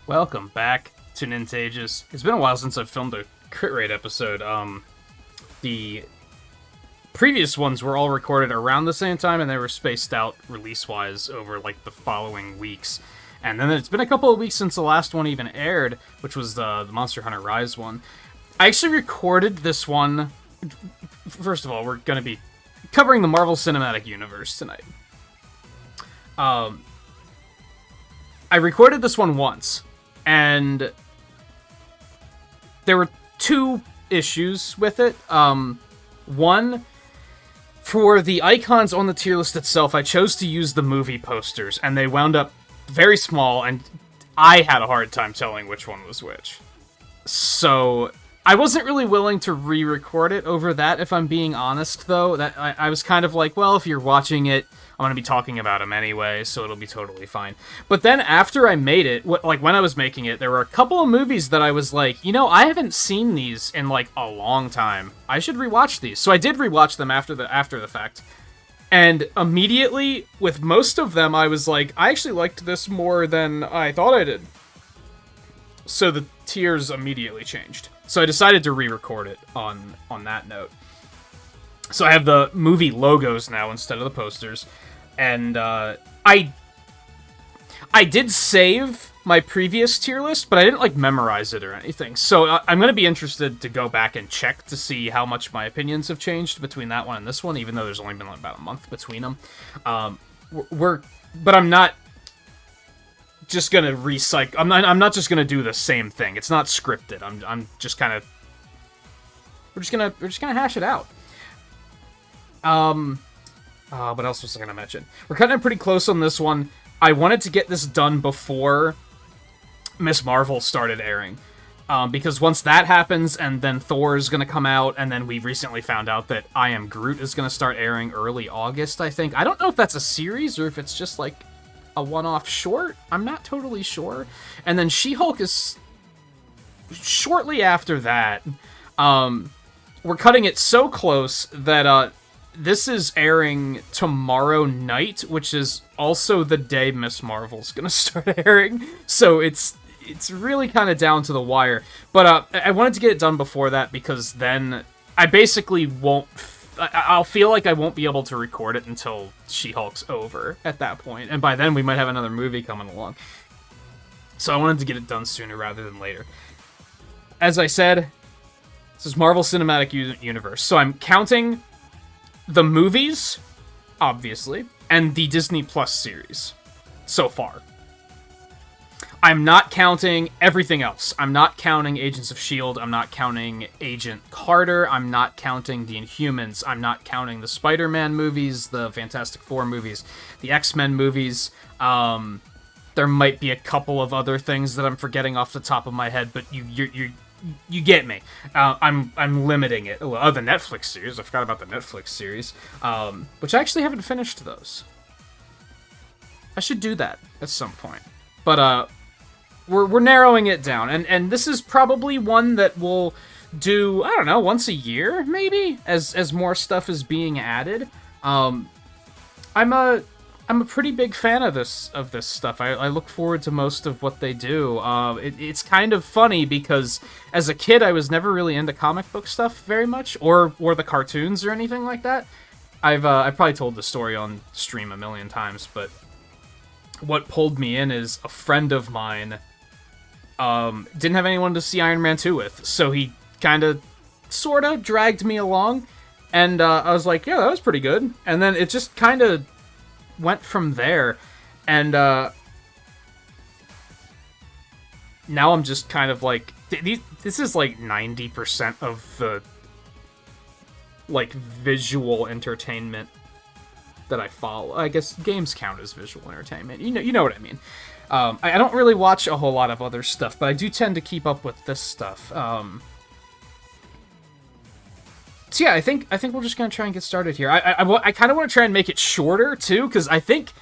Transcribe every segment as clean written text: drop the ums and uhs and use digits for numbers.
Welcome back to Nintagious. It's been a while since I've filmed a Critrate episode. The previous ones were all recorded around the same time, and they were spaced out release-wise over, like, the following weeks. And then it's been a couple of weeks since the last one even aired, which was the Monster Hunter Rise one. I actually recorded this one... First of all, we're going to be covering the Marvel Cinematic Universe tonight. I recorded this one once, and there were two issues with it. One, for the icons on the tier list itself, I chose to use the movie posters, and they wound up very small, and I had a hard time telling which one was which. So I wasn't really willing to re-record it over that, if I'm being honest, though. That I was kind of like, well, if you're watching it, I'm going to be talking about them anyway, so it'll be totally fine. But then after I made it, like when I was making it, there were a couple of movies that I was like, you know, I haven't seen these in like a long time. I should rewatch these. So I did rewatch them after the fact. And immediately, with most of them, I was like, I actually liked this more than I thought I did. So the tiers immediately changed. So I decided to re-record it on that note. So I have the movie logos now instead of the posters. And I did save my previous tier list, but I didn't like memorize it or anything. So I'm going to be interested to go back and check to see how much my opinions have changed between that one and this one, even though there's only been about a month between them. But I'm not just going to recycle. I'm not just going to do the same thing. It's not scripted. I'm just kind of we're just going to hash it out. What else was I gonna mention? We're cutting it pretty close on this one. I wanted to get this done before Miss Marvel started airing. Because once that happens, and then Thor is gonna come out, and then we recently found out that I Am Groot is gonna start airing early August, I think. I don't know if that's a series, or if it's just, like, a one-off short. I'm not totally sure. And then She-Hulk is shortly after that. We're cutting it so close that, this is airing tomorrow night, which is also the day Miss Marvel's gonna start airing. So it's really kind of down to the wire. But I wanted to get it done before that, because then I basically won't... I'll feel like I won't be able to record it until She-Hulk's over at that point. And by then we might have another movie coming along. So I wanted to get it done sooner rather than later. As I said, this is Marvel Cinematic Universe. So I'm counting the movies, obviously, and the Disney Plus series so far. I'm not counting everything else. I'm not counting Agents of S.H.I.E.L.D. I'm not counting Agent Carter. I'm not counting the Inhumans. I'm not counting the Spider-Man movies, the Fantastic Four movies, the X-Men movies. There might be a couple of other things that I'm forgetting off the top of my head, but you get me. I'm limiting it. Oh, the Netflix series. I forgot about the Netflix series, which I actually haven't finished those. I should do that at some point. But we're narrowing it down, and this is probably one that we'll do, I don't know, once a year maybe, as more stuff is being added. I'm a pretty big fan of this stuff. I look forward to most of what they do. It's kind of funny because as a kid I was never really into comic book stuff very much, or the cartoons or anything like that. I've probably told the story on stream a million times, but what pulled me in is a friend of mine didn't have anyone to see Iron Man 2 with, so he kind of, sort of dragged me along, and I was like, yeah, that was pretty good. And then it just kind of went from there, and now I'm just kind of like, this is like 90% of the like visual entertainment that I follow. I guess games count as visual entertainment. You know what I mean. I don't really watch a whole lot of other stuff, but I do tend to keep up with this stuff. So yeah, I think we're just gonna try and get started here. I kind of want to try and make it shorter too, because I think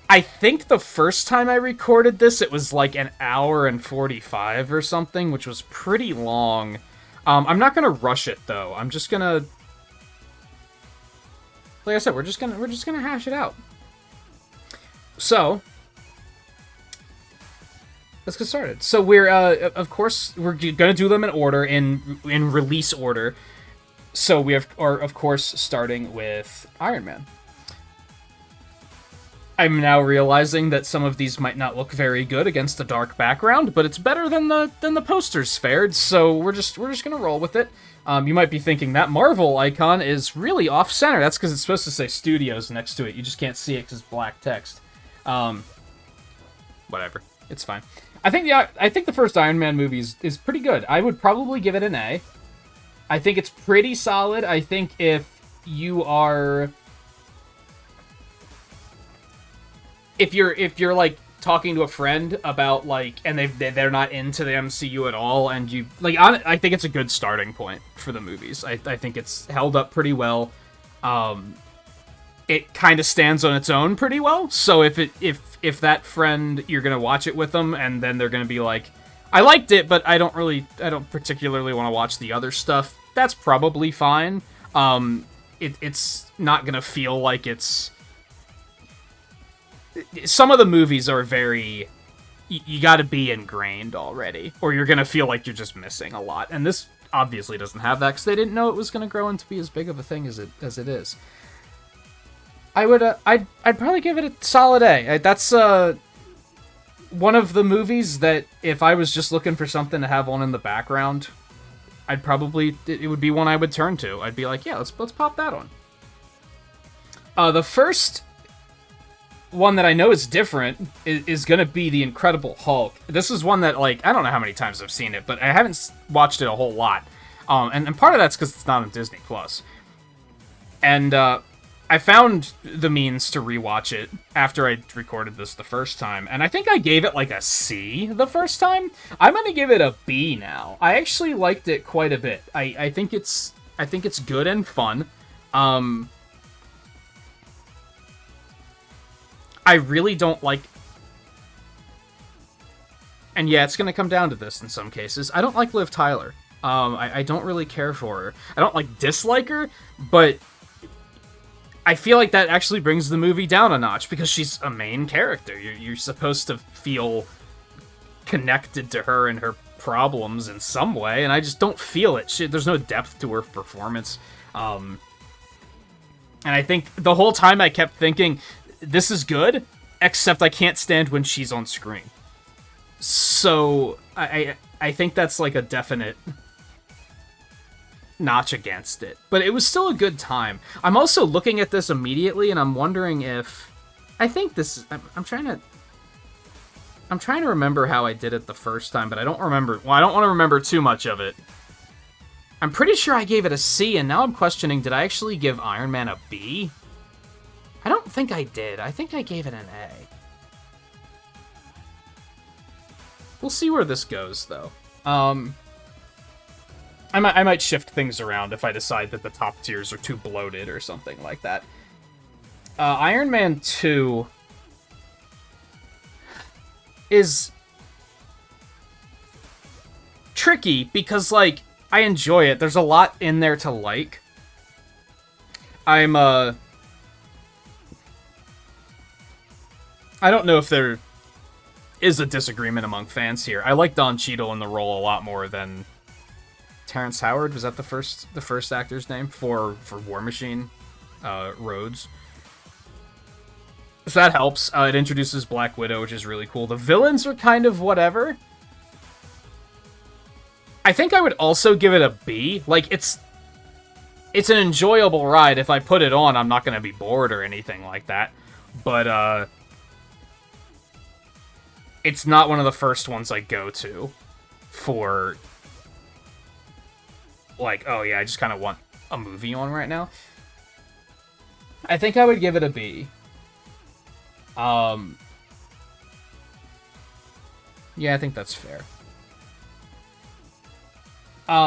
the first time I recorded this, it was like an hour and 45 or something, which was pretty long. I'm not gonna rush it though. I'm just gonna, like I said, we're just gonna hash it out. So let's get started. So we're, of course, we're gonna do them in order, in release order. So we are, of course, starting with Iron Man. I'm now realizing that some of these might not look very good against a dark background, but it's better than the posters fared. So we're just gonna roll with it. You might be thinking that Marvel icon is really off center. That's because it's supposed to say Studios next to it. You just can't see it because it's black text. Whatever, it's fine. I think the first Iron Man movie is pretty good. I would probably give it an A. I think it's pretty solid. I think if you're like talking to a friend about like, and they're not into the MCU at all, and you like, I think it's a good starting point for the movies. I think it's held up pretty well. It kind of stands on its own pretty well. So if that friend, you're gonna watch it with them, and then they're gonna be like, I liked it, but I don't particularly want to watch the other stuff, that's probably fine. It's not gonna feel like it's... Some of the movies are very... You gotta be ingrained already, or you're gonna feel like you're just missing a lot. And this obviously doesn't have that, because they didn't know it was gonna grow into be as big of a thing as it is. I'd probably give it a solid A. That's one of the movies that if I was just looking for something to have on in the background, it would be one I would turn to. I'd be like, yeah, let's pop that on. The first one that I know is different is gonna be The Incredible Hulk. This is one that, like, I don't know how many times I've seen it, but I haven't watched it a whole lot. And part of that's because it's not on Disney Plus. And I found the means to rewatch it after I recorded this the first time, and I think I gave it like a C the first time. I'm gonna give it a B now. I actually liked it quite a bit. I think it's good and fun. I really don't like... And yeah, it's gonna come down to this in some cases. I don't like Liv Tyler. I don't really care for her. I don't like dislike her, but I feel like that actually brings the movie down a notch, because she's a main character. You're supposed to feel connected to her and her problems in some way, and I just don't feel it. There's no depth to her performance. And I think the whole time I kept thinking, this is good, except I can't stand when she's on screen. So I think that's like a definite notch against it, but it was still a good time. I'm also looking at this immediately, and I'm wondering if I think this is... I'm trying to remember how I did it the first time, but I don't remember. Well, I don't want to remember too much of it. I'm pretty sure I gave it a C, and now I'm questioning, did I actually give Iron Man a B? I don't think I did. I think I gave it an A. We'll see where this goes, though. I might shift things around if I decide that the top tiers are too bloated or something like that. Iron Man 2 is tricky because, like, I enjoy it. There's a lot in there to like. I don't know if there is a disagreement among fans here. I like Don Cheadle in the role a lot more than Terrence Howard. Was that the first actor's name for War Machine? Rhodes. So that helps. It introduces Black Widow, which is really cool. The villains are kind of whatever. I think I would also give it a B. Like, it's an enjoyable ride. If I put it on, I'm not going to be bored or anything like that. But, it's not one of the first ones I go to for, like, oh yeah, I just kind of want a movie on right now. I think I would give it a B. Yeah, I think that's fair.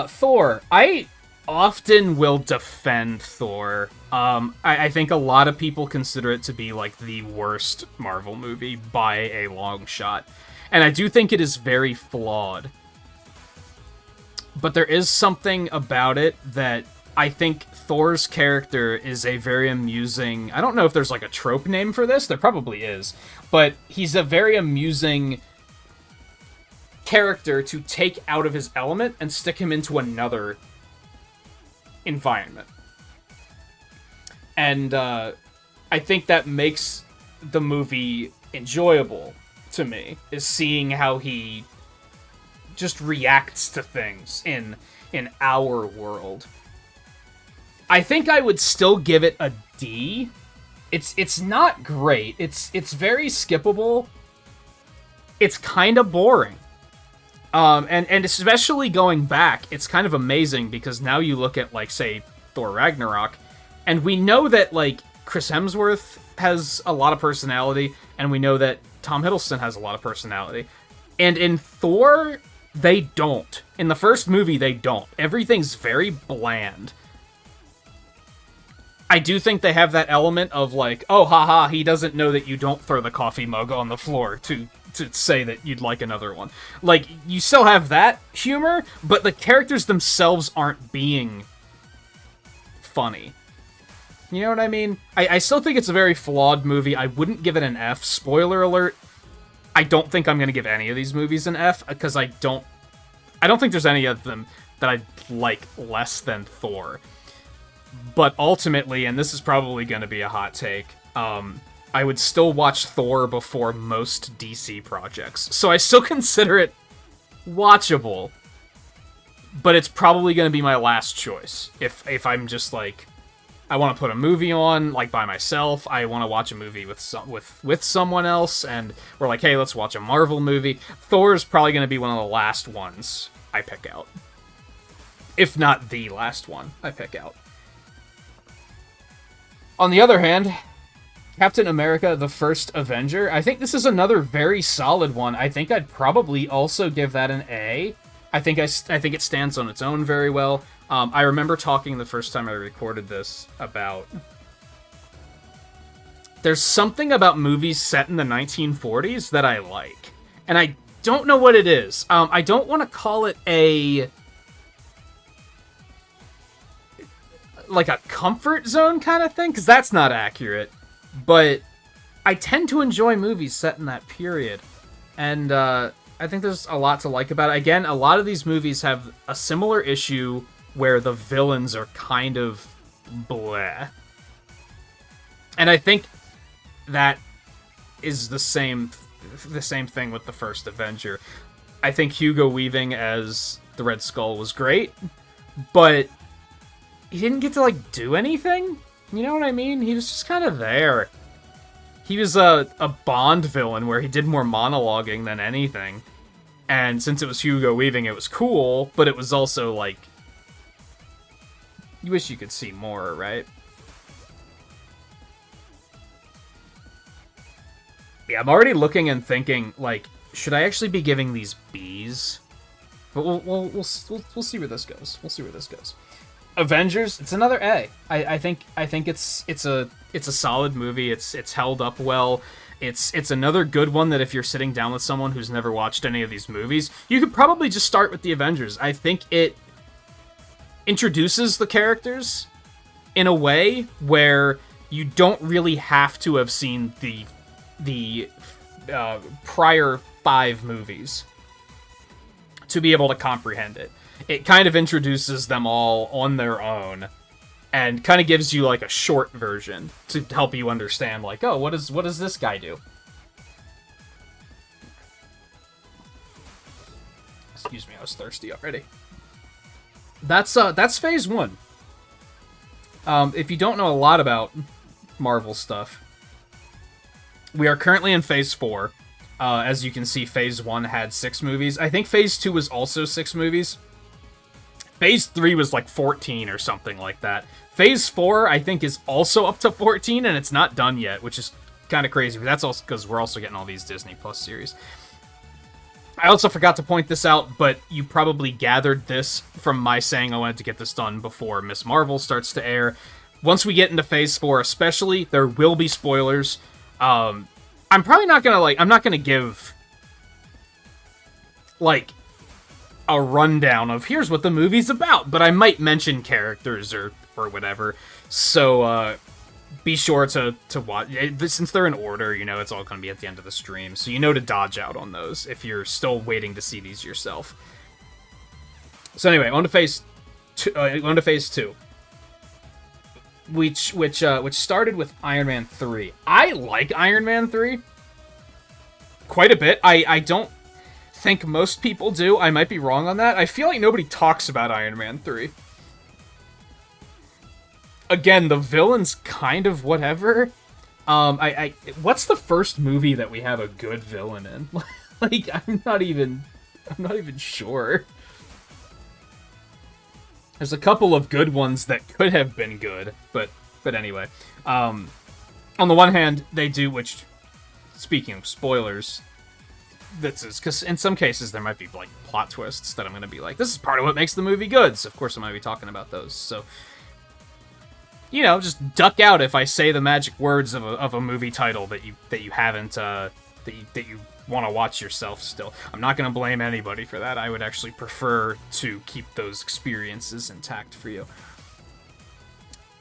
Thor. I often will defend Thor. I think a lot of people consider it to be, like, the worst Marvel movie by a long shot. And I do think it is very flawed. But there is something about it that I think Thor's character is a very amusing... I don't know if there's, like, a trope name for this. There probably is. But he's a very amusing character to take out of his element and stick him into another environment. And I think that makes the movie enjoyable to me, is seeing how he just reacts to things in our world. I think I would still give it a D. It's not great. It's very skippable. It's kind of boring. And especially going back, it's kind of amazing because now you look at, like, say, Thor Ragnarok, and we know that, like, Chris Hemsworth has a lot of personality, and we know that Tom Hiddleston has a lot of personality. And in Thor, they don't. In the first movie, they don't. Everything's very bland. I do think they have that element of, like, oh, haha, he doesn't know that you don't throw the coffee mug on the floor to say that you'd like another one. Like, you still have that humor, but the characters themselves aren't being funny. You know what I mean? I still think it's a very flawed movie. I wouldn't give it an F. Spoiler alert, I don't think I'm going to give any of these movies an F, because I don't think there's any of them that I'd like less than Thor. But ultimately, and this is probably going to be a hot take, I would still watch Thor before most DC projects. So I still consider it watchable, but it's probably going to be my last choice. If I'm just like, I want to put a movie on, like, by myself, I want to watch a movie with someone else, and we're like, hey, let's watch a Marvel movie, Thor's probably going to be one of the last ones I pick out. If not the last one I pick out. On the other hand, Captain America, the First Avenger, I think this is another very solid one. I think I'd probably also give that an A. I think it stands on its own very well. I remember talking the first time I recorded this about... There's something about movies set in the 1940s that I like. And I don't know what it is. I don't want to call it like a comfort zone kind of thing, because that's not accurate. But I tend to enjoy movies set in that period. And I think there's a lot to like about it. Again, a lot of these movies have a similar issue where the villains are kind of bleh. And I think that is the same thing with the first Avenger. I think Hugo Weaving as the Red Skull was great, but he didn't get to, like, do anything. You know what I mean? He was just kind of there. He was a Bond villain where he did more monologuing than anything. And since it was Hugo Weaving, it was cool, but it was also, like, you wish you could see more, right? Yeah, I'm already looking and thinking, like, should I actually be giving these Bs? But we'll see where this goes. We'll see where this goes. Avengers, it's another A. I think it's a solid movie. It's held up well. It's another good one that if you're sitting down with someone who's never watched any of these movies, you could probably just start with the Avengers. I think it introduces the characters in a way where you don't really have to have seen the prior 5 movies to be able to comprehend it. It kind of introduces them all on their own and kind of gives you, like, a short version to help you understand, like, oh, what does this guy do? Excuse me, I was thirsty already. That's phase 1. If you don't know a lot about Marvel stuff, we are currently in phase 4. As you can see, phase 1 had 6 movies. I think phase 2 was also 6 movies. Phase 3 was like 14 or something like that. Phase 4, I think, is also up to 14, and it's not done yet, which is kind of crazy. But that's also because we're also getting all these Disney Plus series. I also forgot to point this out, but you probably gathered this from my saying I wanted to get this done before Ms. Marvel starts to air. Once we get into phase 4 especially, there will be spoilers. I'm probably not gonna, I'm not gonna give, a rundown of here's what the movie's about, but I might mention characters or whatever. So, be sure to watch. Since they're in order, it's all going to be at the end of the stream, so to dodge out on those if you're still waiting to see these yourself. So anyway, on to phase two, which started with Iron Man 3. I like Iron Man 3 quite a bit. I don't think most people do. I might be wrong on that. I feel like nobody talks about Iron Man 3. Again, the villain's kind of whatever. What's the first movie that we have a good villain in? Like, I'm not even sure. There's a couple of good ones that could have been good, but anyway. On the one hand, they do, which, speaking of spoilers, this is, because in some cases there might be, like, plot twists that I'm going to be like, this is part of what makes the movie good, so of course I'm going to be talking about those, so... just duck out if I say the magic words of a movie title that you haven't that you want to watch yourself still. I'm not going to blame anybody for that. I would actually prefer to keep those experiences intact for you.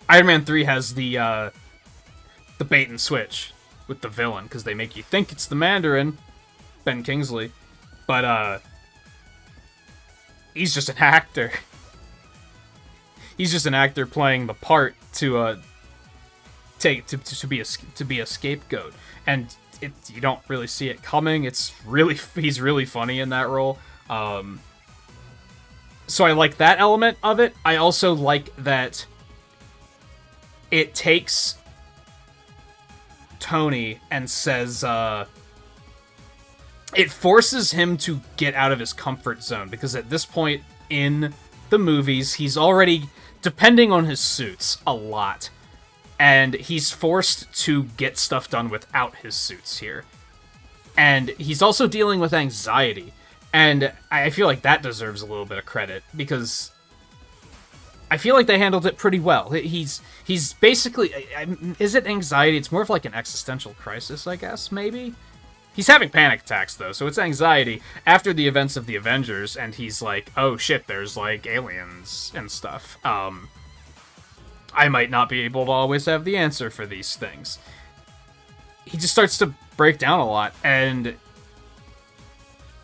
Iron Man 3 has the bait and switch with the villain, because they make you think it's the Mandarin, Ben Kingsley, but he's just an actor. He's just an actor playing the part to be a scapegoat, and you don't really see it coming. He's really funny in that role. So I like that element of it. I also like that it takes Tony and says it forces him to get out of his comfort zone, because at this point in the movies, he's already depending on his suits a lot, and he's forced to get stuff done without his suits here. And he's also dealing with anxiety, and I feel like that deserves a little bit of credit, because I feel like they handled it pretty well. He's basically, is it anxiety? It's more of like an existential crisis, I guess, maybe? He's having panic attacks, though, so it's anxiety after the events of the Avengers, and he's like, oh shit, there's, like, aliens and stuff. I might not be able to always have the answer for these things. He just starts to break down a lot, and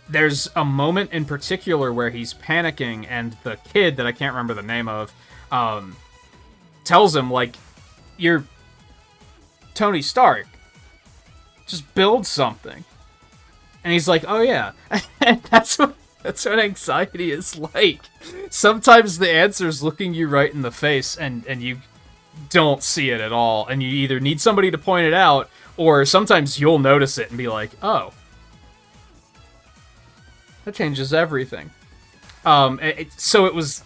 there's a moment in particular where he's panicking, and the kid, that I can't remember the name of, tells him, like, you're Tony Stark. Just build something. And he's like, oh yeah. And that's what anxiety is like. Sometimes the answer's looking you right in the face, and you don't see it at all. And you either need somebody to point it out, or sometimes you'll notice it and be like, oh. That changes everything. So it was...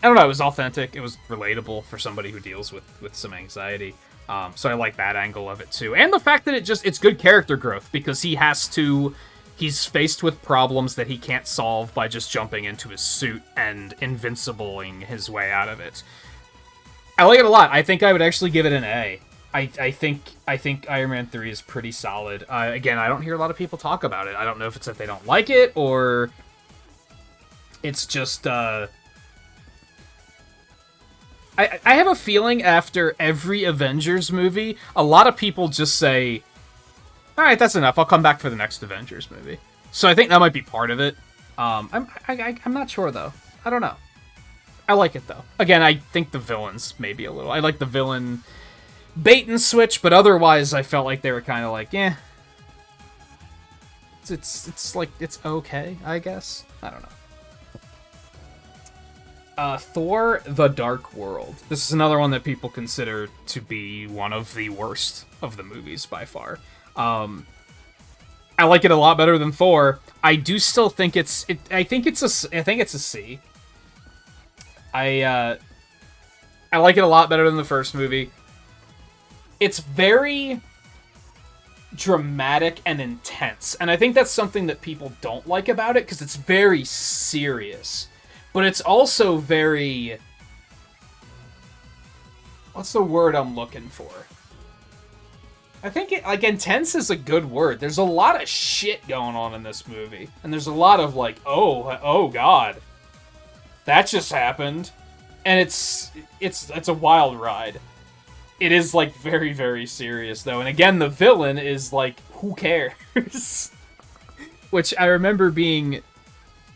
I don't know, it was authentic. It was relatable for somebody who deals with some anxiety. So I like that angle of it too. And the fact that it's good character growth, because he's faced with problems that he can't solve by just jumping into his suit and invincibling his way out of it. I like it a lot. I think I would actually give it an A. I think Iron Man 3 is pretty solid. Again, I don't hear a lot of people talk about it. I don't know if it's that they don't like it, or it's just... I have a feeling after every Avengers movie, a lot of people just say, alright, that's enough, I'll come back for the next Avengers movie. So I think that might be part of it. I'm not sure, though. I don't know. I like it, though. Again, I think the villains maybe a little. I like the villain bait and switch, but otherwise I felt like they were kind of like, eh. It's like, it's okay, I guess. I don't know. Thor: The Dark World. This is another one that people consider to be one of the worst of the movies by far. I like it a lot better than Thor. I do still think I think it's a C. I like it a lot better than the first movie. It's very dramatic and intense, and I think that's something that people don't like about it, because it's very serious. But it's also very... What's the word I'm looking for? I think intense is a good word. There's a lot of shit going on in this movie. And there's a lot of, like, oh god. That just happened. And it's a wild ride. It is, like, very, very serious, though. And again, the villain is, like, who cares? Which I remember being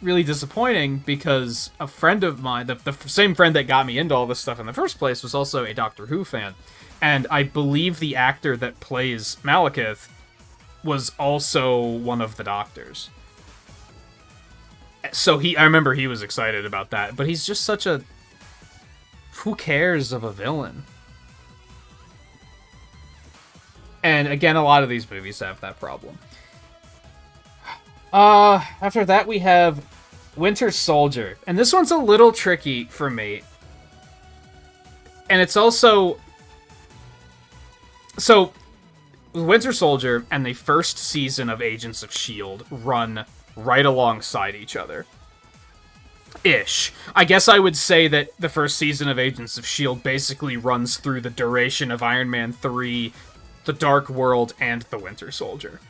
really disappointing because a friend of mine, the same friend that got me into all this stuff in the first place, was also a Doctor Who fan. And I believe the actor that plays Malekith was also one of the Doctors. So I remember he was excited about that, but he's just such a who cares of a villain. And again, a lot of these movies have that problem. After that we have Winter Soldier. And this one's a little tricky for me. And it's also... So, Winter Soldier and the first season of Agents of S.H.I.E.L.D. run right alongside each other. Ish. I guess I would say that the first season of Agents of S.H.I.E.L.D. basically runs through the duration of Iron Man 3, The Dark World, and The Winter Soldier.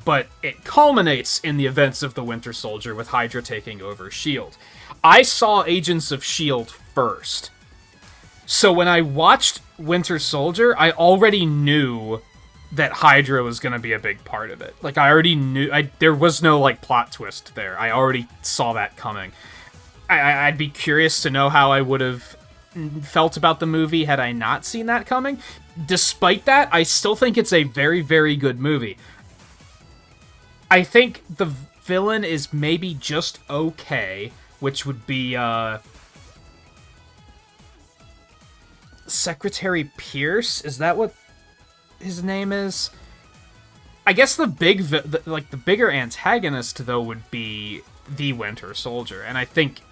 But it culminates in the events of The Winter Soldier with Hydra taking over S.H.I.E.L.D. I saw Agents of S.H.I.E.L.D. first. So when I watched Winter Soldier, I already knew that Hydra was going to be a big part of it. Like, I already knew... there was no, like, plot twist there. I already saw that coming. I'd be curious to know how I would have felt about the movie had I not seen that coming. Despite that, I still think it's a very, very good movie. I think the villain is maybe just okay, which would be, Secretary Pierce? Is that what his name is? I guess the bigger antagonist, though, would be the Winter Soldier, and I think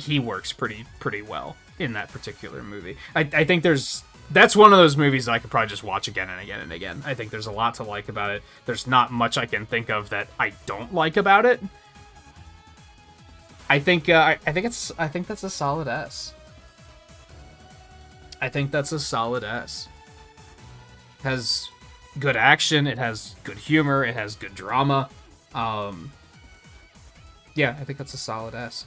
he works pretty well in that particular movie. I think that's one of those movies that I could probably just watch again and again and again. I think there's a lot to like about it. There's not much I can think of that I don't like about it. I think that's a solid S. I think that's a solid S. It has good action, it has good humor, it has good drama. Yeah, I think that's a solid S.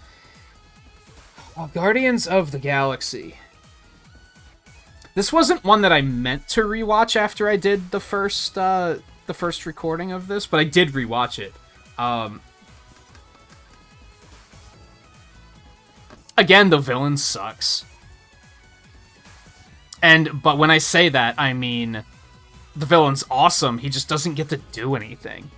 Guardians of the Galaxy. This wasn't one that I meant to rewatch after I did the first recording of this, but I did rewatch it. Again, the villain sucks. But when I say that, I mean the villain's awesome, he just doesn't get to do anything.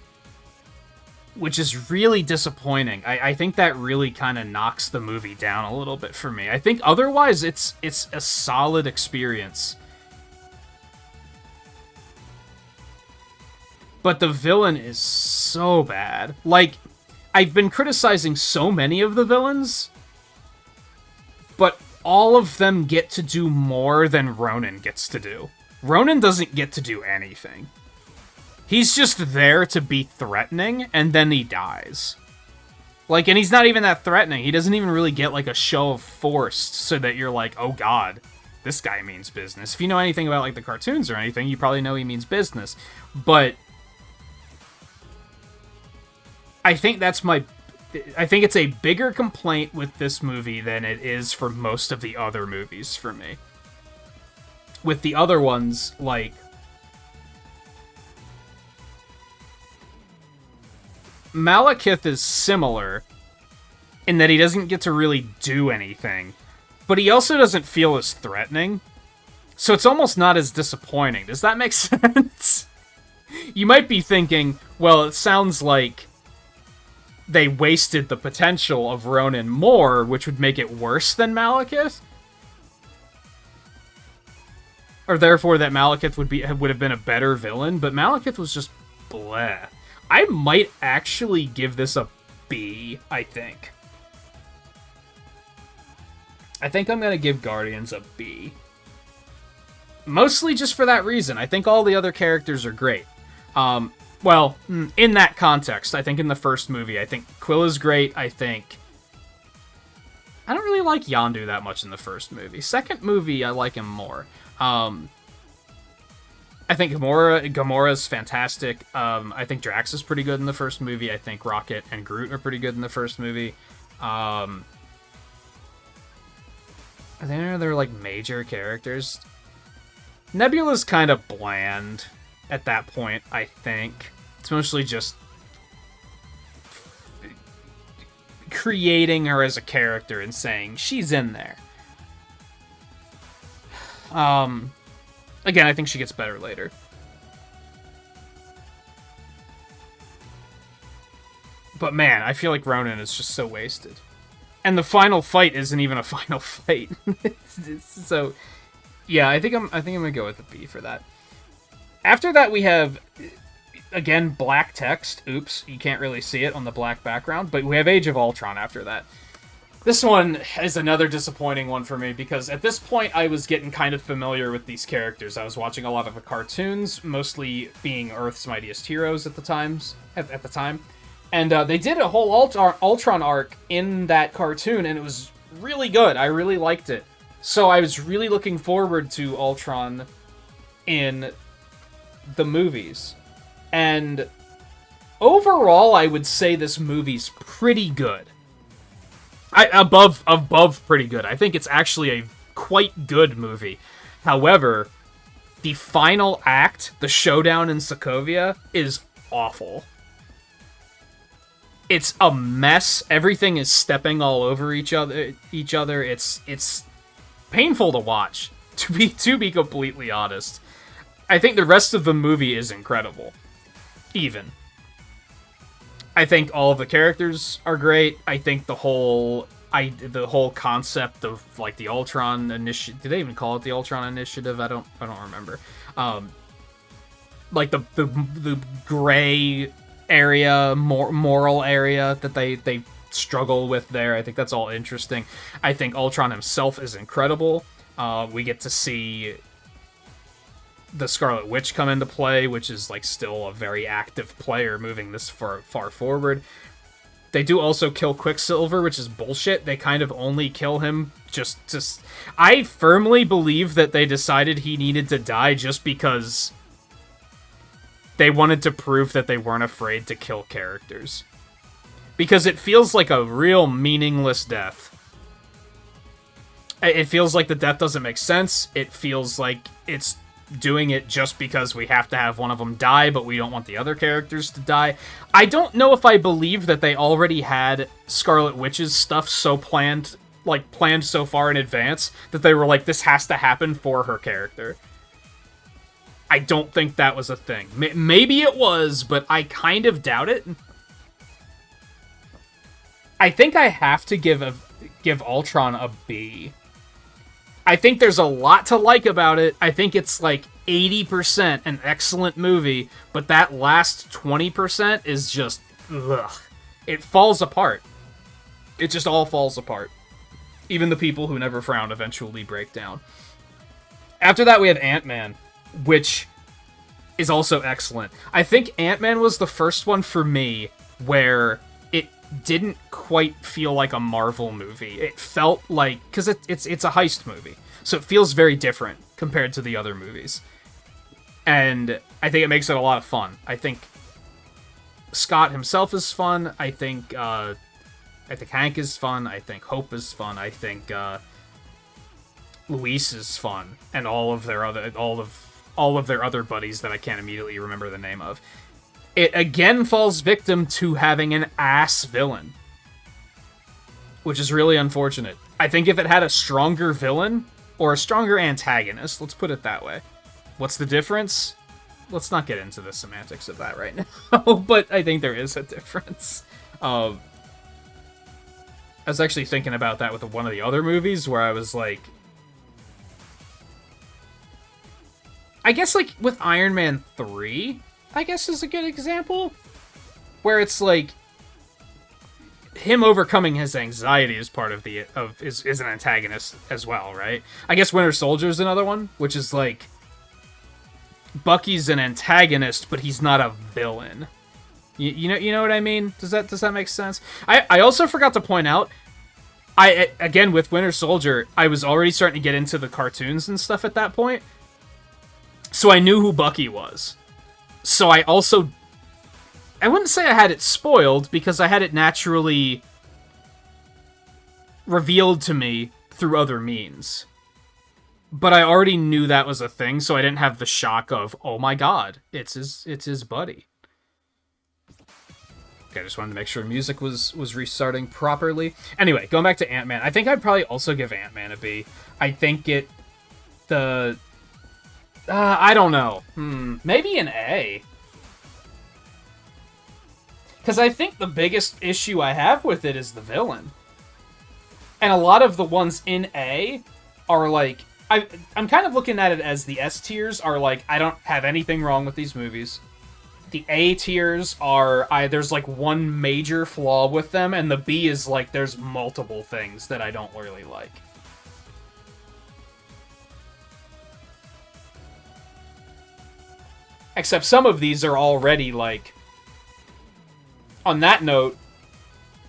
Which is really disappointing. I think that really kind of knocks the movie down a little bit for me. I think otherwise it's a solid experience. But the villain is so bad. Like, I've been criticizing so many of the villains, but all of them get to do more than Ronan gets to do. Ronan doesn't get to do anything. He's just there to be threatening, and then he dies. Like, and he's not even that threatening. He doesn't even really get, like, a show of force so that you're like, oh god, this guy means business. If you know anything about, like, the cartoons or anything, you probably know he means business. But I think it's a bigger complaint with this movie than it is for most of the other movies for me. With the other ones, like, Malekith is similar in that he doesn't get to really do anything, but he also doesn't feel as threatening, so it's almost not as disappointing. Does that make sense? You might be thinking, well, it sounds like they wasted the potential of Ronan more, which would make it worse than Malekith? Or therefore that Malekith would have been a better villain, but Malekith was just bleh. I might actually give this a B, I think. I think I'm gonna give Guardians a B. Mostly just for that reason. I think all the other characters are great. Well, in that context, I think in the first movie, I think Quilla's great. I don't really like Yondu that much in the first movie. Second movie, I like him more. I think Gamora's fantastic. I think Drax is pretty good in the first movie. I think Rocket and Groot are pretty good in the first movie. I Are there any other, like, major characters? Nebula's kind of bland at that point, I think. It's mostly just creating her as a character and saying she's in there. Again, I think she gets better later. But man, I feel like Ronan is just so wasted. And the final fight isn't even a final fight. So, yeah, I think I'm gonna go with a B for that. After that, we have, again, black text. Oops, you can't really see it on the black background, but we have Age of Ultron after that. This one is another disappointing one for me, because at this point I was getting kind of familiar with these characters. I was watching a lot of the cartoons, mostly being Earth's Mightiest Heroes at the time. And they did a whole Ultron arc in that cartoon, and it was really good. I really liked it. So I was really looking forward to Ultron in the movies. And overall, I would say this movie's pretty good. Above pretty good. I think it's actually a quite good movie. However, the final act, the showdown in Sokovia, is awful. It's a mess. Everything is stepping all over each other. It's painful to watch, to be completely honest. I think the rest of the movie is incredible. Even. I think all of the characters are great. I think the whole concept of, like, the Ultron initiative. Did they even call it the Ultron Initiative? I don't remember. Like the gray area, moral area that they struggle with there. I think that's all interesting. I think Ultron himself is incredible. We get to see the Scarlet Witch come into play, which is, like, still a very active player moving this far forward. They do also kill Quicksilver, which is bullshit. They kind of only kill him just I firmly believe that they decided he needed to die just because they wanted to prove that they weren't afraid to kill characters. Because it feels like a real meaningless death. It feels like the death doesn't make sense. It feels like it's doing it just because we have to have one of them die, but we don't want the other characters to die. I don't know if I believe that they already had Scarlet Witch's stuff so planned so far in advance that they were like, this has to happen for her character. I don't think that was a thing. Maybe it was, but I kind of doubt it. I think I have to give Ultron a B. I think there's a lot to like about it. I think it's like 80% an excellent movie, but that last 20% is just, ugh. It falls apart. It just all falls apart. Even the people who never frown eventually break down. After that, we have Ant-Man, which is also excellent. I think Ant-Man was the first one for me where it didn't quite feel like a Marvel movie. It felt like, because it's a heist movie, so it feels very different compared to the other movies. And I think it makes it a lot of fun. I think Scott himself is fun. I think Hank is fun. I think Hope is fun. I think Luis is fun, and all of their other buddies that I can't immediately remember the name of. It again falls victim to having an ass villain, which is really unfortunate. I think if it had a stronger villain, or a stronger antagonist, let's put it that way. What's the difference? Let's not get into the semantics of that right now, but I think there is a difference. I was actually thinking about that with one of the other movies, where I was like, I guess, like, with Iron Man 3, I guess is a good example, where it's like him overcoming his anxiety is part of is an antagonist as well, right? I guess Winter Soldier is another one, which is like Bucky's an antagonist, but he's not a villain. You know what I mean? Does that make sense? I also forgot to point out, again with Winter Soldier, I was already starting to get into the cartoons and stuff at that point, so I knew who Bucky was. So I wouldn't say I had it spoiled, because I had it naturally revealed to me through other means. But I already knew that was a thing, so I didn't have the shock of, oh my god, it's his buddy. Okay, I just wanted to make sure music was restarting properly. Anyway, going back to Ant-Man, I think I'd probably also give Ant-Man a B. I think I don't know. Maybe an A. Because I think the biggest issue I have with it is the villain. And a lot of the ones in A are like... I'm kind of looking at it as the S tiers are like, I don't have anything wrong with these movies. The A tiers are, there's like one major flaw with them, and the B is like, there's multiple things that I don't really like. Except some of these are already like... On that note,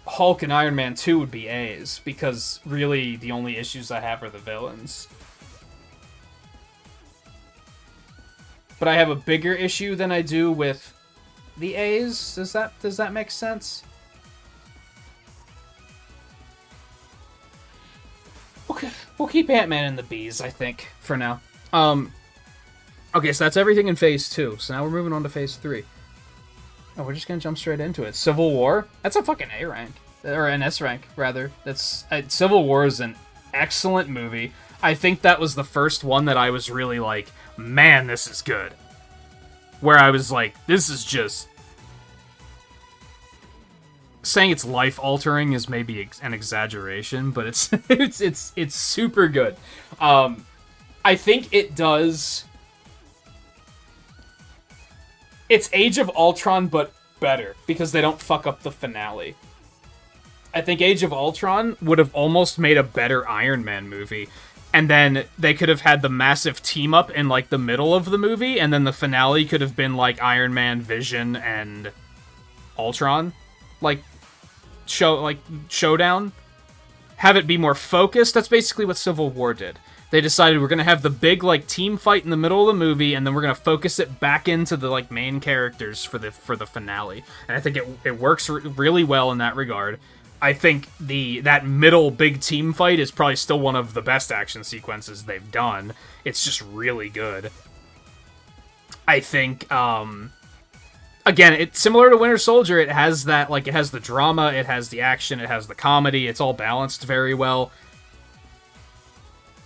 Hulk and Iron Man 2 would be A's, because really the only issues I have are the villains. But I have a bigger issue than I do with the A's. Does that make sense? Okay, we'll keep Ant-Man in the B's, I think, for now. Okay, so that's everything in Phase 2. So now we're moving on to Phase 3. Oh, we're just gonna jump straight into it. Civil War? That's a fucking A rank. Or an S rank, rather. Civil War is an excellent movie. I think that was the first one that I was really like, man, this is good. Where I was like, this is just... Saying it's life-altering is maybe an exaggeration, but it's it's super good. I think it does... It's Age of Ultron, but better, because they don't fuck up the finale. I think Age of Ultron would have almost made a better Iron Man movie. And then they could have had the massive team-up in, like, the middle of the movie, and then the finale could have been, like, Iron Man, Vision, and Ultron. Like, showdown. Have it be more focused. That's basically what Civil War did. They decided we're going to have the big, like, team fight in the middle of the movie, and then we're going to focus it back into the, like, main characters for the finale. And I think it works really well in that regard. I think that middle big team fight is probably still one of the best action sequences they've done. It's just really good. I think, again, it's similar to Winter Soldier. It has that, like, it has the drama, it has the action, it has the comedy. It's all balanced very well.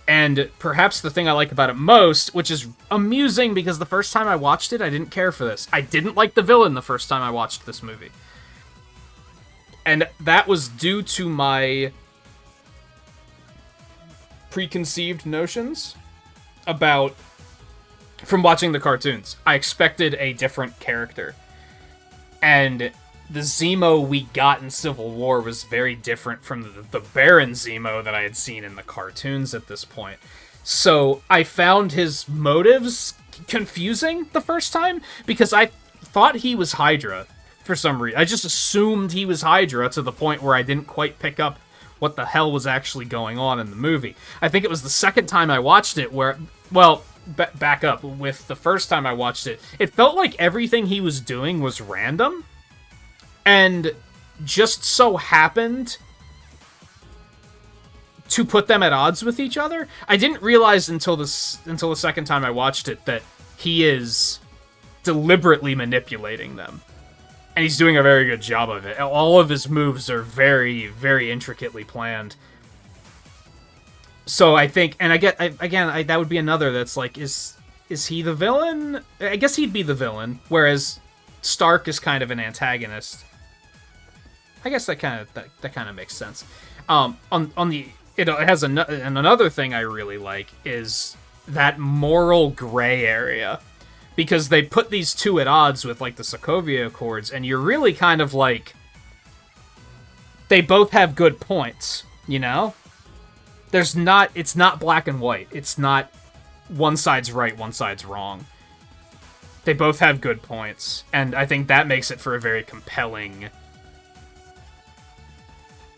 And perhaps the thing I like about it most, which is amusing because the first time I watched it, I didn't care for this. I didn't like the villain the first time I watched this movie. And that was due to my preconceived notions from watching the cartoons. I expected a different character. And the Zemo we got in Civil War was very different from the Baron Zemo that I had seen in the cartoons at this point. So I found his motives confusing the first time, because I thought he was Hydra for some reason. I just assumed he was Hydra to the point where I didn't quite pick up what the hell was actually going on in the movie. I think it was the second time I watched it where, well, back up. With the first time I watched it, it felt like everything he was doing was random. And just so happened to put them at odds with each other. I didn't realize until the second time I watched it that he is deliberately manipulating them. And he's doing a very good job of it. All of his moves are very, very intricately planned. So I think, and that would be another that's like, is he the villain? I guess he'd be the villain, whereas Stark is kind of an antagonist. I guess that kind of makes sense. It has another thing I really like is that moral gray area, because they put these two at odds with, like, the Sokovia Accords, and you're really kind of like, they both have good points, you know? It's not black and white. It's not one side's right, one side's wrong. They both have good points, and I think that makes it for a very compelling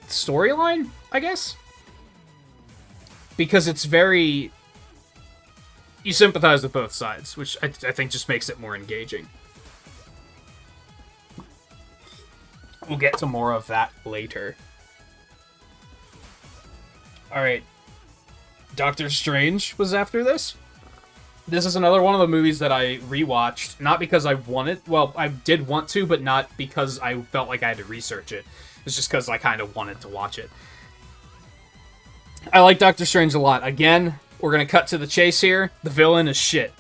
storyline, I guess? Because it's very... You sympathize with both sides, which I think just makes it more engaging. We'll get to more of that later. Alright, Doctor Strange was after this. This is another one of the movies that I rewatched, not because I wanted, well, I did want to, but not because I felt like I had to research it. It's just because I kind of wanted to watch it. I like Doctor Strange a lot. Again, we're going to cut to the chase here. The villain is shit.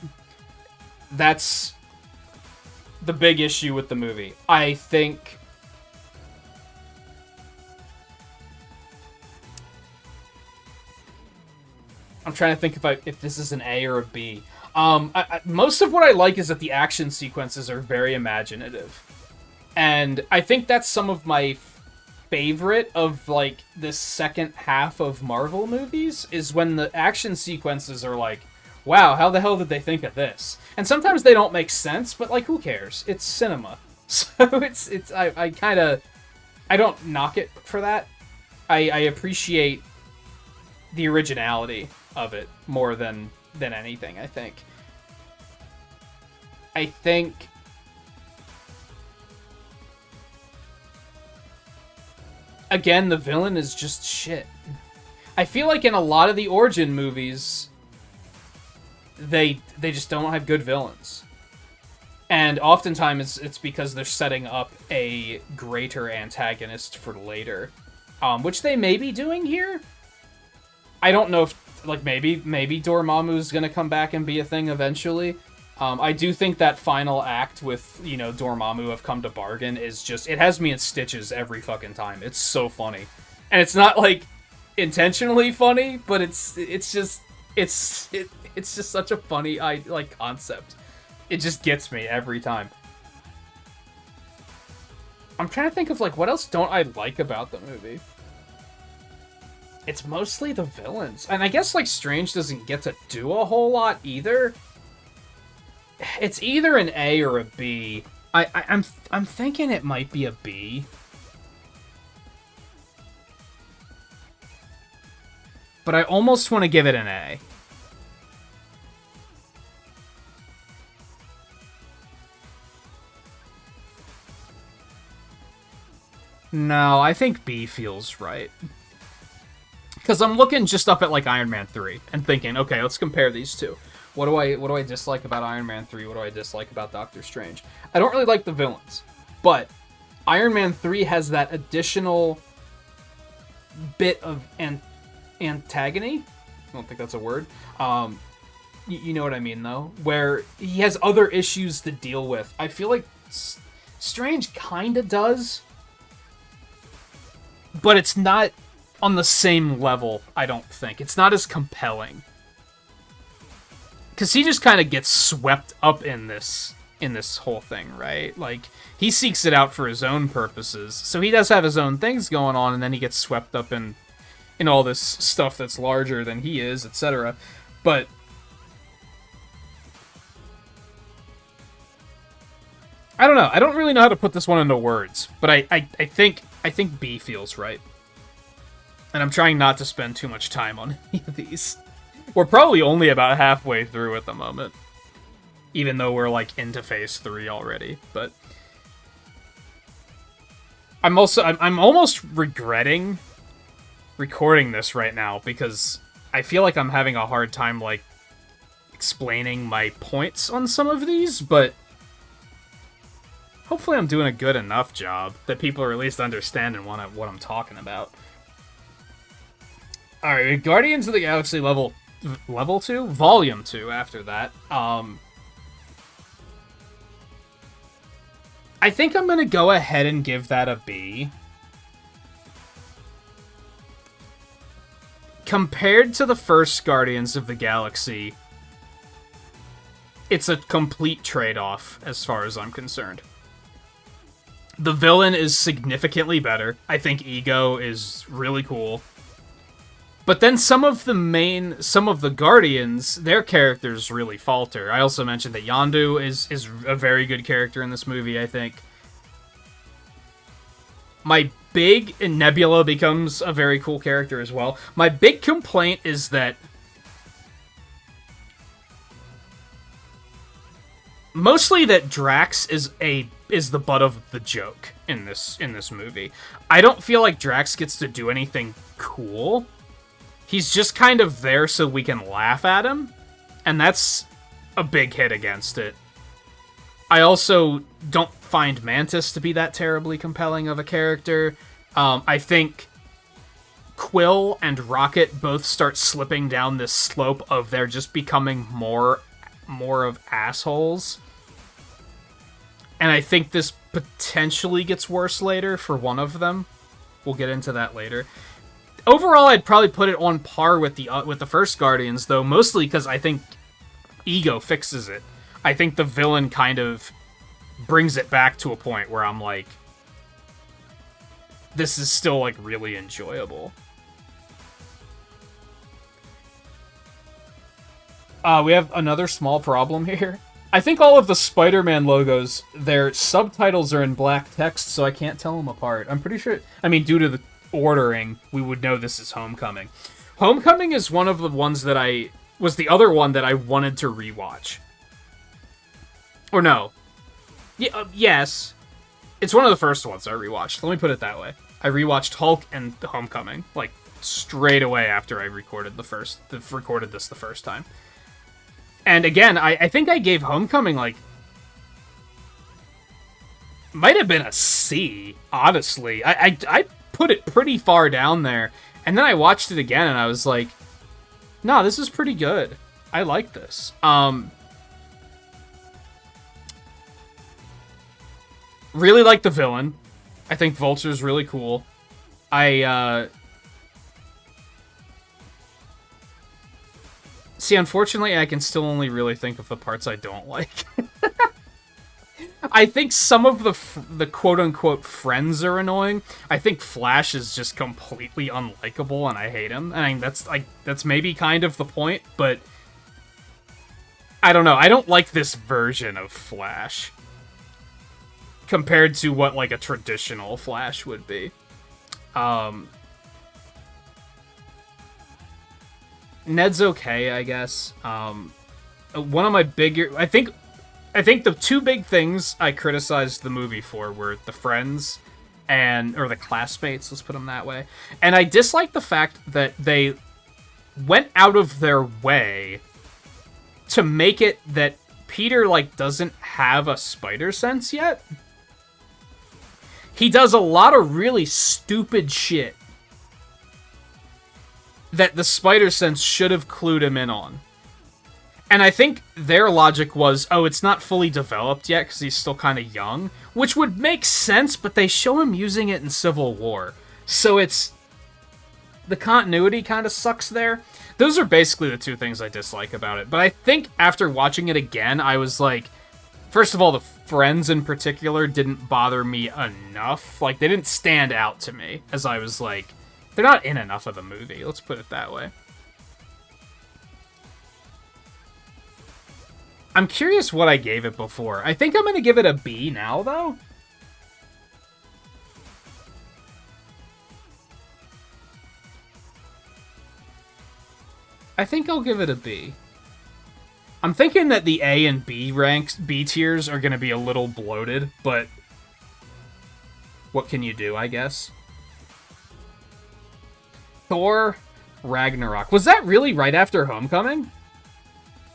That's the big issue with the movie. I think... I'm trying to think if this is an A or a B. Most of what I like is that the action sequences are very imaginative. And I think that's some of my favorite of, like, this second half of Marvel movies, is when the action sequences are like, wow, how the hell did they think of this? And sometimes they don't make sense, but, like, who cares? It's cinema. So I don't knock it for that. I appreciate the originality of it more than anything, I think. Again, the villain is just shit. I feel like in a lot of the origin movies, they just don't have good villains. And oftentimes it's because they're setting up a greater antagonist for later. Which they may be doing here. I don't know if, like, maybe Dormammu's gonna come back and be a thing eventually. I do think that final act with, you know, Dormammu have come to bargain is just, it has me in stitches every fucking time. It's so funny. And it's not, like, intentionally funny, but it's just such a funny, concept. It just gets me every time. I'm trying to think of, like, what else don't I like about the movie? It's mostly the villains. And I guess, like, Strange doesn't get to do a whole lot either. It's either an A or a B. I'm thinking it might be a B. But I almost want to give it an A. No, I think B feels right. Because I'm looking just up at, like, Iron Man 3 and thinking, okay, let's compare these two. What do I dislike about Iron Man 3? What do I dislike about Doctor Strange? I don't really like the villains, but Iron Man 3 has that additional bit of antagony. I don't think that's a word. You know what I mean, though? Where he has other issues to deal with. I feel like Strange kind of does, but it's not on the same level, I don't think. It's not as compelling. Because he just kind of gets swept up in this whole thing, right? Like, he seeks it out for his own purposes. So he does have his own things going on, and then he gets swept up in all this stuff that's larger than he is, etc. But I don't know. I don't really know how to put this one into words, but I think B feels right. And I'm trying not to spend too much time on any of these. We're probably only about halfway through at the moment. Even though we're, like, into phase 3 already. But I'm almost regretting recording this right now, because I feel like I'm having a hard time, like, explaining my points on some of these, but hopefully I'm doing a good enough job that people are at least understanding what I'm talking about. Alright, Guardians of the Galaxy Level 2? Volume 2 after that. I think I'm gonna go ahead and give that a B. Compared to the first Guardians of the Galaxy, it's a complete trade-off as far as I'm concerned. The villain is significantly better. I think Ego is really cool. But then some of the Guardians, their characters really falter. I also mentioned that Yondu is a very good character in this movie, I think. And Nebula becomes a very cool character as well. My big complaint is that mostly that Drax is the butt of the joke in this movie. I don't feel like Drax gets to do anything cool. He's just kind of there so we can laugh at him, and that's a big hit against it. I also don't find Mantis to be that terribly compelling of a character. I think Quill and Rocket both start slipping down this slope of they're just becoming more of assholes. And I think this potentially gets worse later for one of them. We'll get into that later. Overall, I'd probably put it on par with the first Guardians, though, mostly because I think Ego fixes it. I think the villain kind of brings it back to a point where I'm like, this is still, like, really enjoyable. We have another small problem here. I think all of the Spider-Man logos, their subtitles are in black text, so I can't tell them apart. I'm pretty sure, I mean, due to the ordering, we would know this is Homecoming. Homecoming is one of the ones that was the other one that I wanted to rewatch. Or no. Yeah, yes. It's one of the first ones I rewatched. Let me put it that way. I rewatched Hulk and Homecoming, like, straight away after I recorded this the first time. And again, I think I gave Homecoming, like, might have been a C, honestly. I put it pretty far down there. And then I watched it again, and I was like, no, this is pretty good. I like this. Really like the villain. I think Vulture's really cool. See, unfortunately, I can still only really think of the parts I don't like. I think some of the quote-unquote friends are annoying. I think Flash is just completely unlikable, and I hate him. I mean, that's maybe kind of the point, but I don't know. I don't like this version of Flash compared to what, like, a traditional Flash would be. Ned's okay, I guess. One of my bigger... I think the two big things I criticized the movie for were the friends or the classmates, let's put them that way. And I dislike the fact that they went out of their way to make it that Peter, like, doesn't have a spider sense yet. He does a lot of really stupid shit that the spider sense should have clued him in on. And I think their logic was, oh, it's not fully developed yet because he's still kind of young, which would make sense, but they show him using it in Civil War. So the continuity kind of sucks there. Those are basically the two things I dislike about it. But I think after watching it again, I was like, first of all, the friends in particular didn't bother me enough. Like, they didn't stand out to me, as I was like, they're not in enough of the movie, let's put it that way. I'm curious what I gave it before. I think I'm going to give it a B now, though. I think I'll give it a B. I'm thinking that the A and B tiers are going to be a little bloated, but what can you do, I guess? Thor Ragnarok. Was that really right after Homecoming?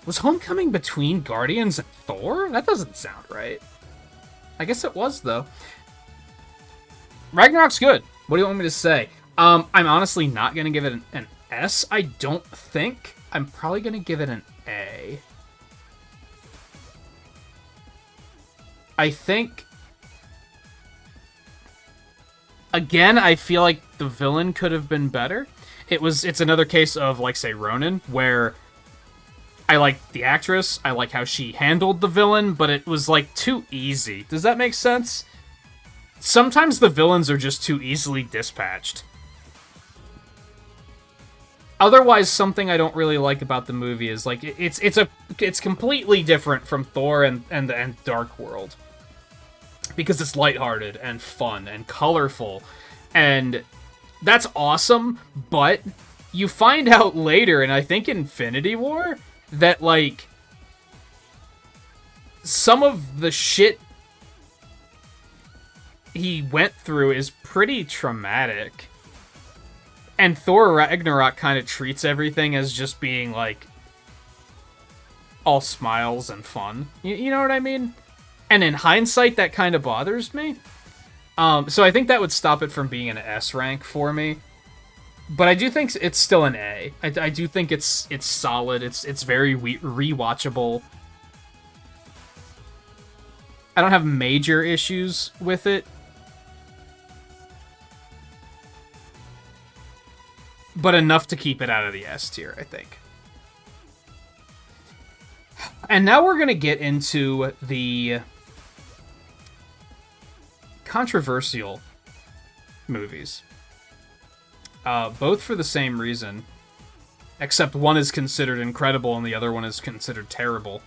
Was Homecoming between Guardians and Thor? That doesn't sound right. I guess it was, though. Ragnarok's good. What do you want me to say? I'm honestly not going to give it an S, I don't think. I'm probably going to give it an A. I think... Again, I feel like the villain could have been better. It's another case of, like, say, Ronin, where I like the actress, I like how she handled the villain, but it was, like, too easy. Does that make sense? Sometimes the villains are just too easily dispatched. Otherwise, something I don't really like about the movie is, like, it's completely different from Thor and Dark World. Because it's lighthearted and fun and colorful, and that's awesome, but you find out later, and I think Infinity War, that, like, some of the shit he went through is pretty traumatic. And Thor Ragnarok kind of treats everything as just being, like, all smiles and fun. You know what I mean? And in hindsight, that kind of bothers me. So I think that would stop it from being an S rank for me. But I do think it's still an A. I do think it's solid. It's very rewatchable. I don't have major issues with it. But enough to keep it out of the S tier, I think. And now we're going to get into the controversial movies. Both for the same reason, except one is considered incredible and the other one is considered terrible.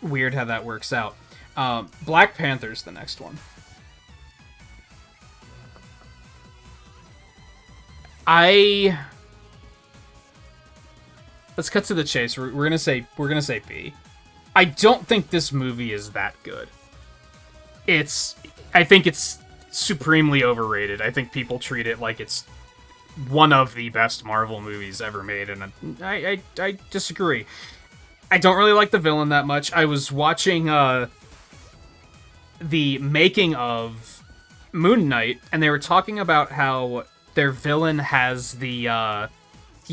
Weird how that works out. Black Panther's the next one. Let's cut to the chase. We're gonna say B. I don't think this movie is that good. I think it's supremely overrated. I think people treat it like it's one of the best Marvel movies ever made, and I disagree. I don't really like the villain that much. I was watching the making of Moon Knight, and they were talking about how their villain has he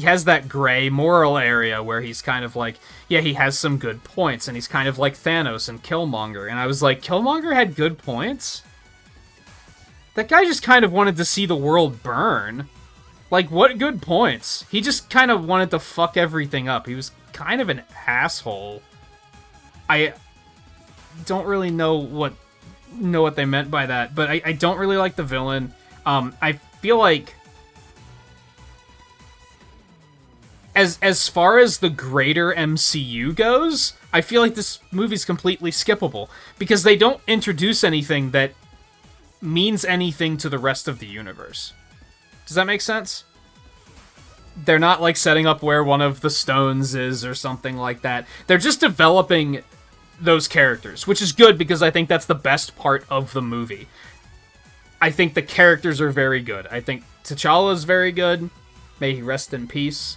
has that gray moral area where he's kind of like, yeah, he has some good points, and he's kind of like Thanos and Killmonger. And I was like, Killmonger had good points? That guy just kind of wanted to see the world burn. Like, what good points? He just kind of wanted to fuck everything up. He was kind of an asshole. I don't really know what they meant by that, but I don't really like the villain. I feel like as far as the greater MCU goes, I feel like this movie's completely skippable because they don't introduce anything that means anything to the rest of the universe. Does that make sense? They're not, like, setting up where one of the stones is or something like that. They're just developing those characters, which is good because I think that's the best part of the movie. I think the characters are very good. I think T'Challa's very good. May he rest in peace.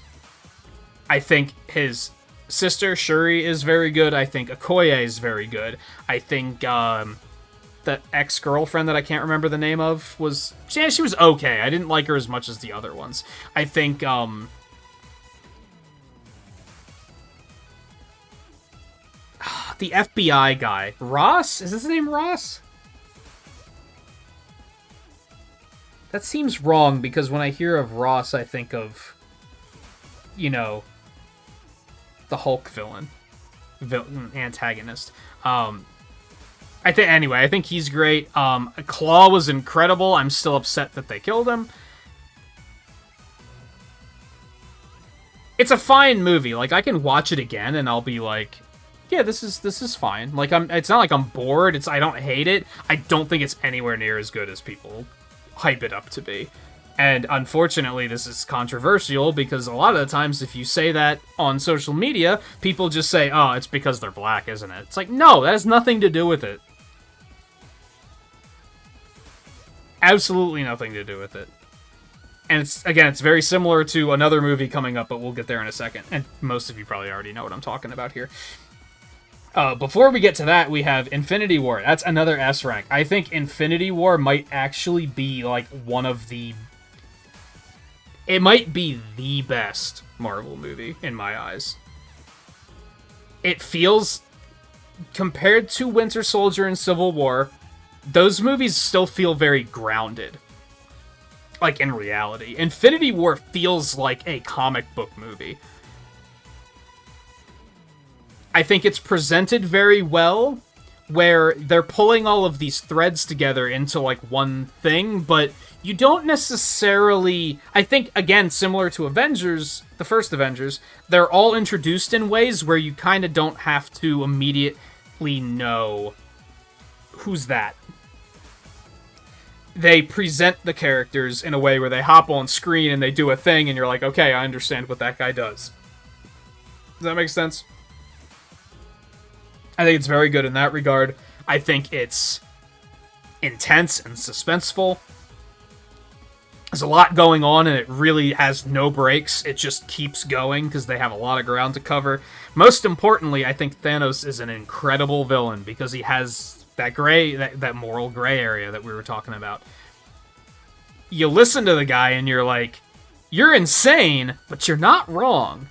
I think his sister, Shuri, is very good. I think Okoye is very good. I think, the ex-girlfriend that I can't remember the name of she was okay. I didn't like her as much as the other ones. I think, the FBI guy, Ross? Is his name Ross? That seems wrong because when I hear of Ross, I think of, you know, the Hulk villain antagonist. I think he's great. Claw was incredible. I'm still upset that they killed him. It's a fine movie. Like, I can watch it again and I'll be like, yeah, this is fine. Like, it's not like I'm bored. I don't hate it. I don't think it's anywhere near as good as people hype it up to be. And unfortunately, this is controversial because a lot of the times if you say that on social media, people just say, oh, it's because they're black, isn't it? It's like, no, that has nothing to do with it. Absolutely nothing to do with it. And it's very similar to another movie coming up, but we'll get there in a second. And most of you probably already know what I'm talking about here. Before we get to that, we have Infinity War. That's another S rank. I think Infinity War might actually be, like, one of the... It might be the best Marvel movie, in my eyes. It feels... Compared to Winter Soldier and Civil War, those movies still feel very grounded. Like, in reality. Infinity War feels like a comic book movie. I think it's presented very well, where they're pulling all of these threads together into, like, one thing, but you don't necessarily... I think, again, similar to Avengers, the first Avengers, they're all introduced in ways where you kind of don't have to immediately know who's that. They present the characters in a way where they hop on screen and they do a thing, and you're like, okay, I understand what that guy does. Does that make sense? I think it's very good in that regard. I think it's intense and suspenseful. There's a lot going on, and it really has no breaks. It just keeps going because they have a lot of ground to cover. Most importantly, I think Thanos is an incredible villain because he has that moral gray area that we were talking about. You listen to the guy and you're like, you're insane, but you're not wrong.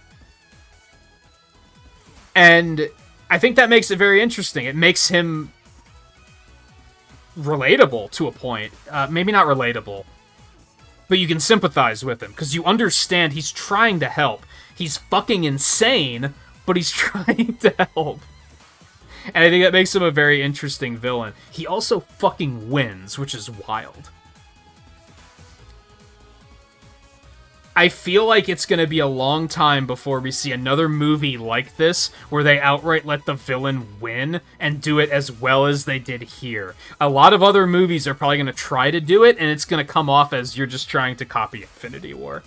And I think that makes it very interesting. It makes him relatable to a point. Maybe not relatable, but you can sympathize with him because you understand he's trying to help. He's fucking insane, but he's trying to help. And I think that makes him a very interesting villain. He also fucking wins, which is wild. I feel like it's going to be a long time before we see another movie like this where they outright let the villain win and do it as well as they did here. A lot of other movies are probably going to try to do it, and it's going to come off as you're just trying to copy Infinity War.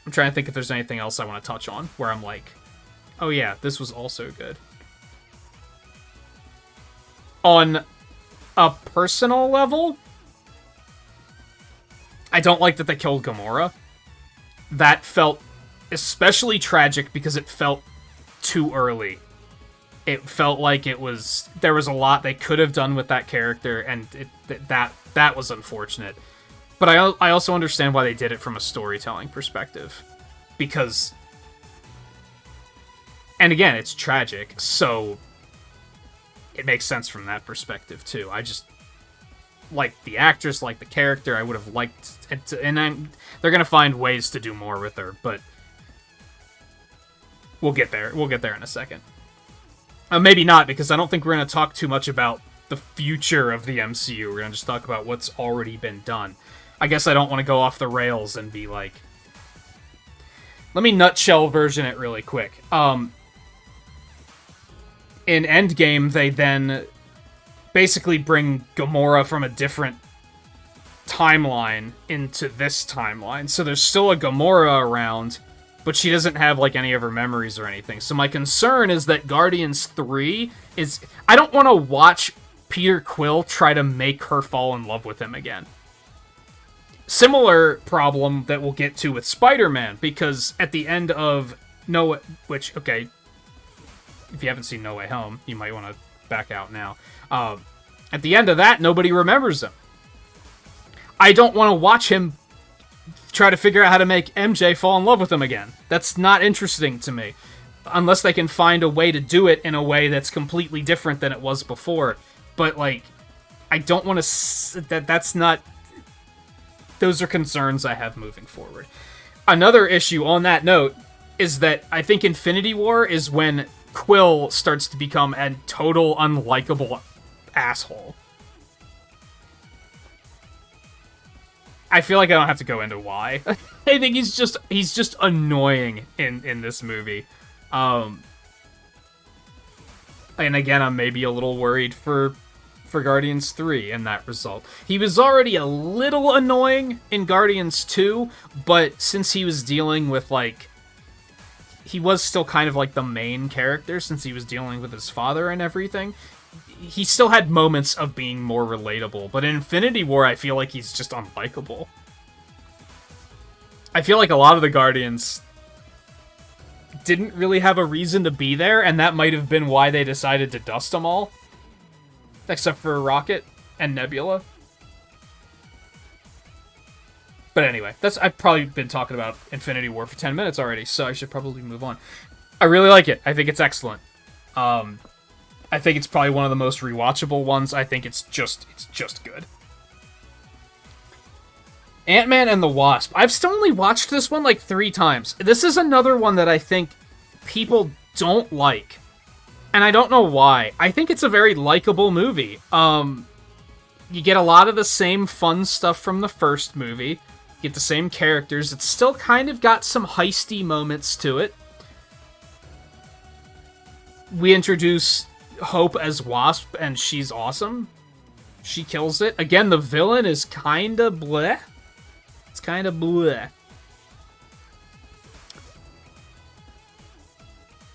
I'm trying to think if there's anything else I want to touch on where I'm like, oh yeah, this was also good. On a personal level, I don't like that they killed Gamora. That felt especially tragic because it felt too early. It felt like there was a lot they could have done with that character, and that was unfortunate. But I also understand why they did it from a storytelling perspective. Because, and again, it's tragic, so it makes sense from that perspective too. I just like the actress, like the character. I would have liked it to, and they're gonna find ways to do more with her, but we'll get there. We'll get there in a second. Maybe not, because I don't think we're gonna talk too much about the future of the MCU. We're gonna just talk about what's already been done. I guess I don't want to go off the rails and be like, let me nutshell version it really quick. In Endgame, they then basically bring Gamora from a different timeline into this timeline. So there's still a Gamora around, but she doesn't have like any of her memories or anything. So my concern is that Guardians 3 is... I don't want to watch Peter Quill try to make her fall in love with him again. Similar problem that we'll get to with Spider-Man, because at the end of which, okay, if you haven't seen No Way Home, you might want to back out now. At the end of that, nobody remembers him. I don't want to watch him try to figure out how to make MJ fall in love with him again. That's not interesting to me. Unless they can find a way to do it in a way that's completely different than it was before. But, like, I don't want to... That's not... Those are concerns I have moving forward. Another issue on that note is that I think Infinity War is when Quill starts to become a total unlikable asshole. I feel like I don't have to go into why. I think he's just annoying in this movie. And again, I'm maybe a little worried for Guardians 3 in that result. He was already a little annoying in Guardians 2, but since he was dealing with, like... He was still kind of like the main character since he was dealing with his father and everything. He still had moments of being more relatable, but in Infinity War, I feel like he's just unlikable. I feel like a lot of the Guardians didn't really have a reason to be there, and that might have been why they decided to dust them all. Except for Rocket and Nebula. But anyway, I've probably been talking about Infinity War for 10 minutes already, so I should probably move on. I really like it. I think it's excellent. I think it's probably one of the most rewatchable ones. I think it's just good. Ant-Man and the Wasp. I've still only watched this one like 3 times. This is another one that I think people don't like. And I don't know why. I think it's a very likable movie. You get a lot of the same fun stuff from the first movie. You get the same characters. It's still kind of got some heisty moments to it. We introduce Hope as Wasp, and she's awesome. She kills it. Again, the villain is kind of bleh. It's kind of bleh.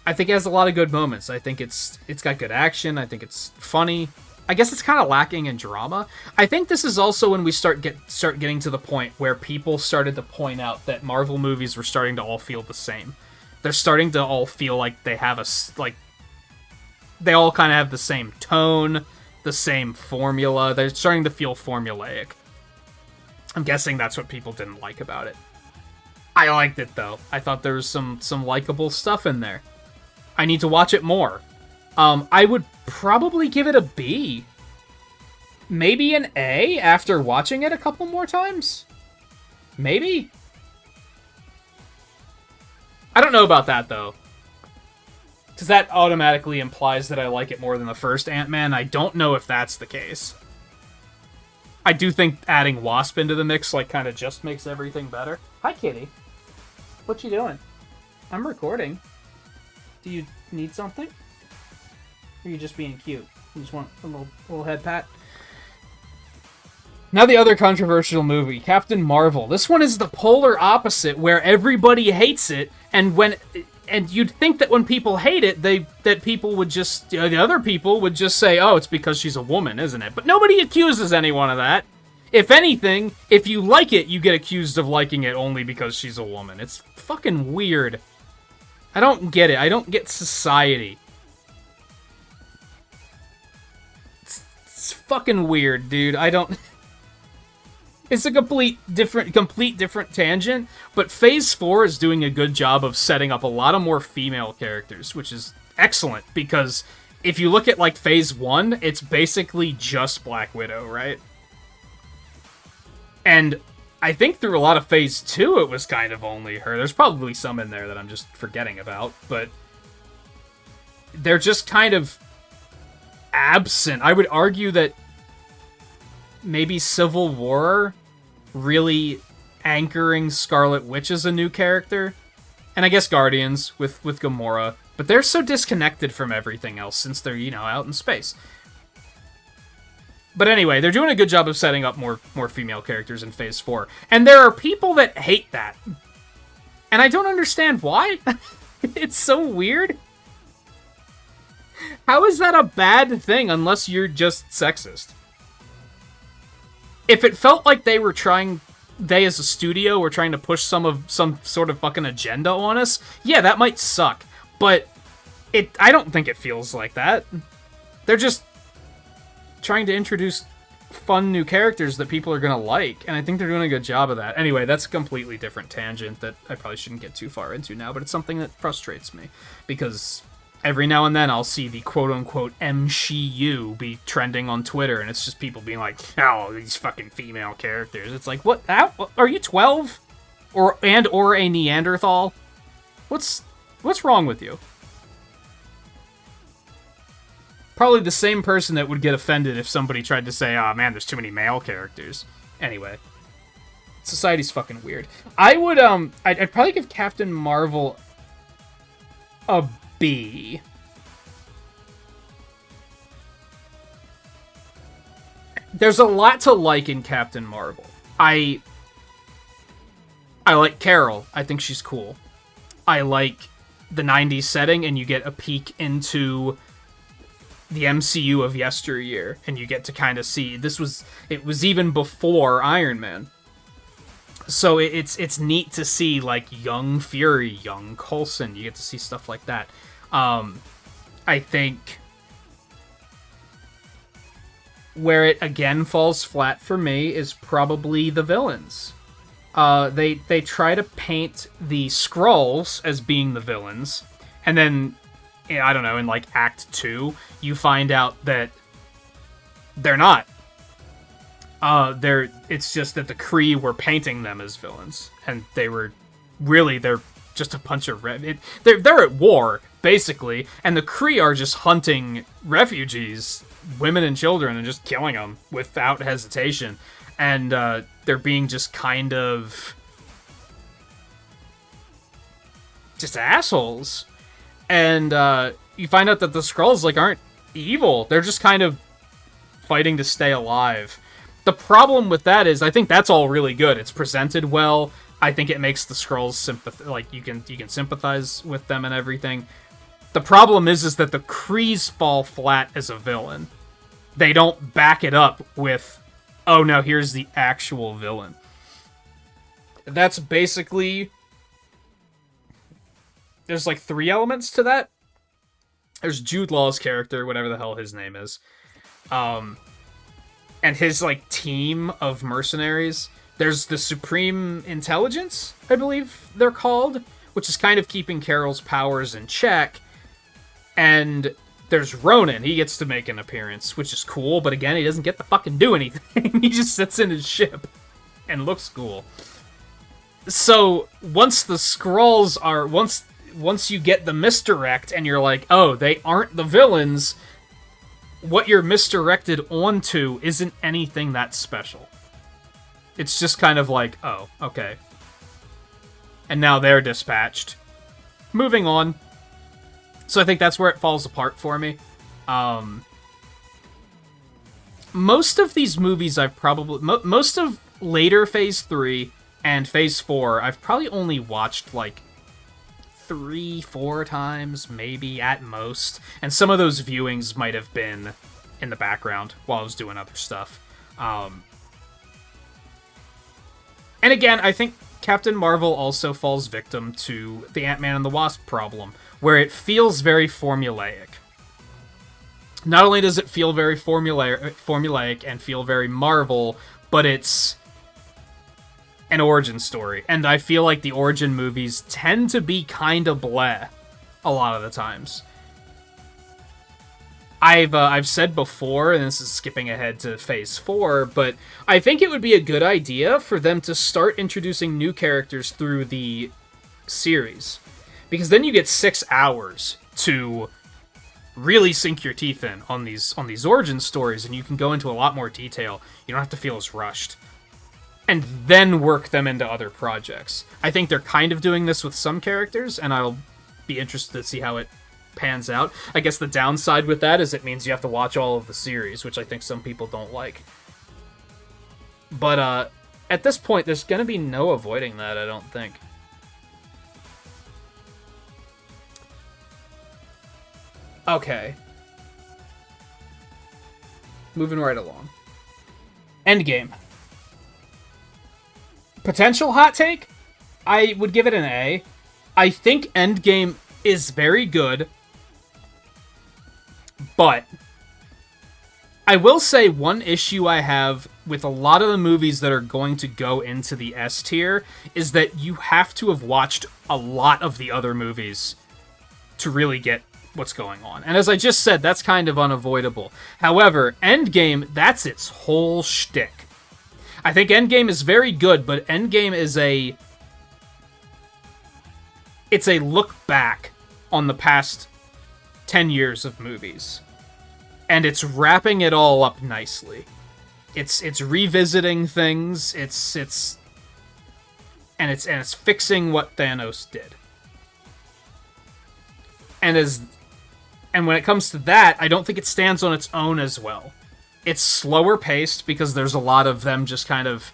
I think it has a lot of good moments. I think it's got good action. I think it's funny. I guess it's kind of lacking in drama. I think this is also when we start getting to the point where people started to point out that Marvel movies were starting to all feel the same. They're starting to all feel like they have they all kind of have the same tone, the same formula. They're starting to feel formulaic. I'm guessing that's what people didn't like about it. I liked it, though. I thought there was some likable stuff in there. I need to watch it more. I would probably give it a B. Maybe an A after watching it a couple more times? Maybe? I don't know about that, though. Because that automatically implies that I like it more than the first Ant-Man. I don't know if that's the case. I do think adding Wasp into the mix, kind of just makes everything better. Hi, kitty. What you doing? I'm recording. Do you need something? Or are you just being cute? You just want a little head pat? Now the other controversial movie, Captain Marvel. This one is the polar opposite, where everybody hates it, and you'd think that when people hate it, that people would just, the other people would just say, oh, it's because she's a woman, isn't it? But nobody accuses anyone of that. If anything, if you like it, you get accused of liking it only because she's a woman. It's fucking weird. I don't get it. I don't get society. It's fucking weird, dude. I don't... It's a complete different tangent, but Phase 4 is doing a good job of setting up a lot of more female characters, which is excellent, because if you look at, Phase 1, it's basically just Black Widow, right? And I think through a lot of Phase 2, it was kind of only her. There's probably some in there that I'm just forgetting about, but they're just kind of absent. I would argue that maybe Civil War really anchoring Scarlet Witch as a new character. And I guess Guardians with Gamora. But they're so disconnected from everything else since they're, out in space. But anyway, they're doing a good job of setting up more female characters in Phase 4. And there are people that hate that. And I don't understand why. It's so weird. How is that a bad thing unless you're just sexist? If it felt like they as a studio were trying to push some sort of fucking agenda on us, yeah, that might suck. But I don't think it feels like that. They're just trying to introduce fun new characters that people are gonna like, and I think they're doing a good job of that. Anyway, that's a completely different tangent that I probably shouldn't get too far into now, but it's something that frustrates me, because every now and then I'll see the quote-unquote MCU be trending on Twitter, and it's just people being like, oh, these fucking female characters. It's like, what? How? Are you 12? Or a Neanderthal? What's wrong with you? Probably the same person that would get offended if somebody tried to say, oh man, there's too many male characters. Anyway. Society's fucking weird. I'd probably give Captain Marvel a B. There's a lot to like in Captain Marvel. I like Carol. I think she's cool. I like the 90s setting, and you get a peek into the MCU of yesteryear, and you get to kind of see it was even before Iron Man. So it's neat to see young Fury, young Coulson. You get to see stuff like that. I think where it again falls flat for me is probably the villains. They try to paint the Skrulls as being the villains, and then I don't know, in Act 2, you find out that they're not. It's just that the Kree were painting them as villains, and they're just a bunch of they're at war basically, and the Kree are just hunting refugees, women and children, and just killing them without hesitation, and they're being just kind of just assholes. And you find out that the Skrulls aren't evil. They're just kind of fighting to stay alive. The problem with that is I think that's all really good. It's presented well. I think it makes the Skrulls you can sympathize with them and everything. The problem is that the Krees fall flat as a villain. they don't back it up with, oh no, here's the actual villain. That's basically... There's like 3 elements to that. There's Jude Law's character, whatever the hell his name is. And his like team of mercenaries. There's the Supreme Intelligence, I believe they're called, which is kind of keeping Carol's powers in check. And there's Ronan. He gets to make an appearance, which is cool, but again, he doesn't get to fucking do anything. He just sits in his ship and looks cool. So, once the Skrulls are... Once you get the misdirect and you're like, oh, they aren't the villains, what you're misdirected onto isn't anything that special. It's just kind of like, oh, okay. And now they're dispatched. Moving on. So I think that's where it falls apart for me. Most of these movies I've probably... most of later Phase 3 and Phase 4, I've probably only watched, like, 3-4 times, maybe, at most. And some of those viewings might have been in the background while I was doing other stuff. And again, I think Captain Marvel also falls victim to the Ant-Man and the Wasp problem, where it feels very formulaic. Not only does it feel very formulaic and feel very Marvel, but it's an origin story. And I feel like the origin movies tend to be kind of bleh a lot of the times. I've said before, and this is skipping ahead to Phase 4, but I think it would be a good idea for them to start introducing new characters through the series. Because then you get 6 hours to really sink your teeth in on these origin stories, and you can go into a lot more detail. You don't have to feel as rushed. And then work them into other projects. I think they're kind of doing this with some characters, and I'll be interested to see how it pans out. I guess the downside with that is it means you have to watch all of the series, which I think some people don't like. But at this point, there's going to be no avoiding that, I don't think. Okay. Moving right along. Endgame. Potential hot take? I would give it an A. I think Endgame is very good, but I will say one issue I have with a lot of the movies that are going to go into the S tier is that you have to have watched a lot of the other movies to really get what's going on. And as I just said, that's kind of unavoidable. However, Endgame, that's its whole shtick. I think Endgame is very good, but Endgame is it's a look back on the past 10 years of movies. And it's wrapping it all up nicely. It's revisiting things, it's fixing what Thanos did. And when it comes to that, I don't think it stands on its own as well. It's slower paced because there's a lot of them just kind of...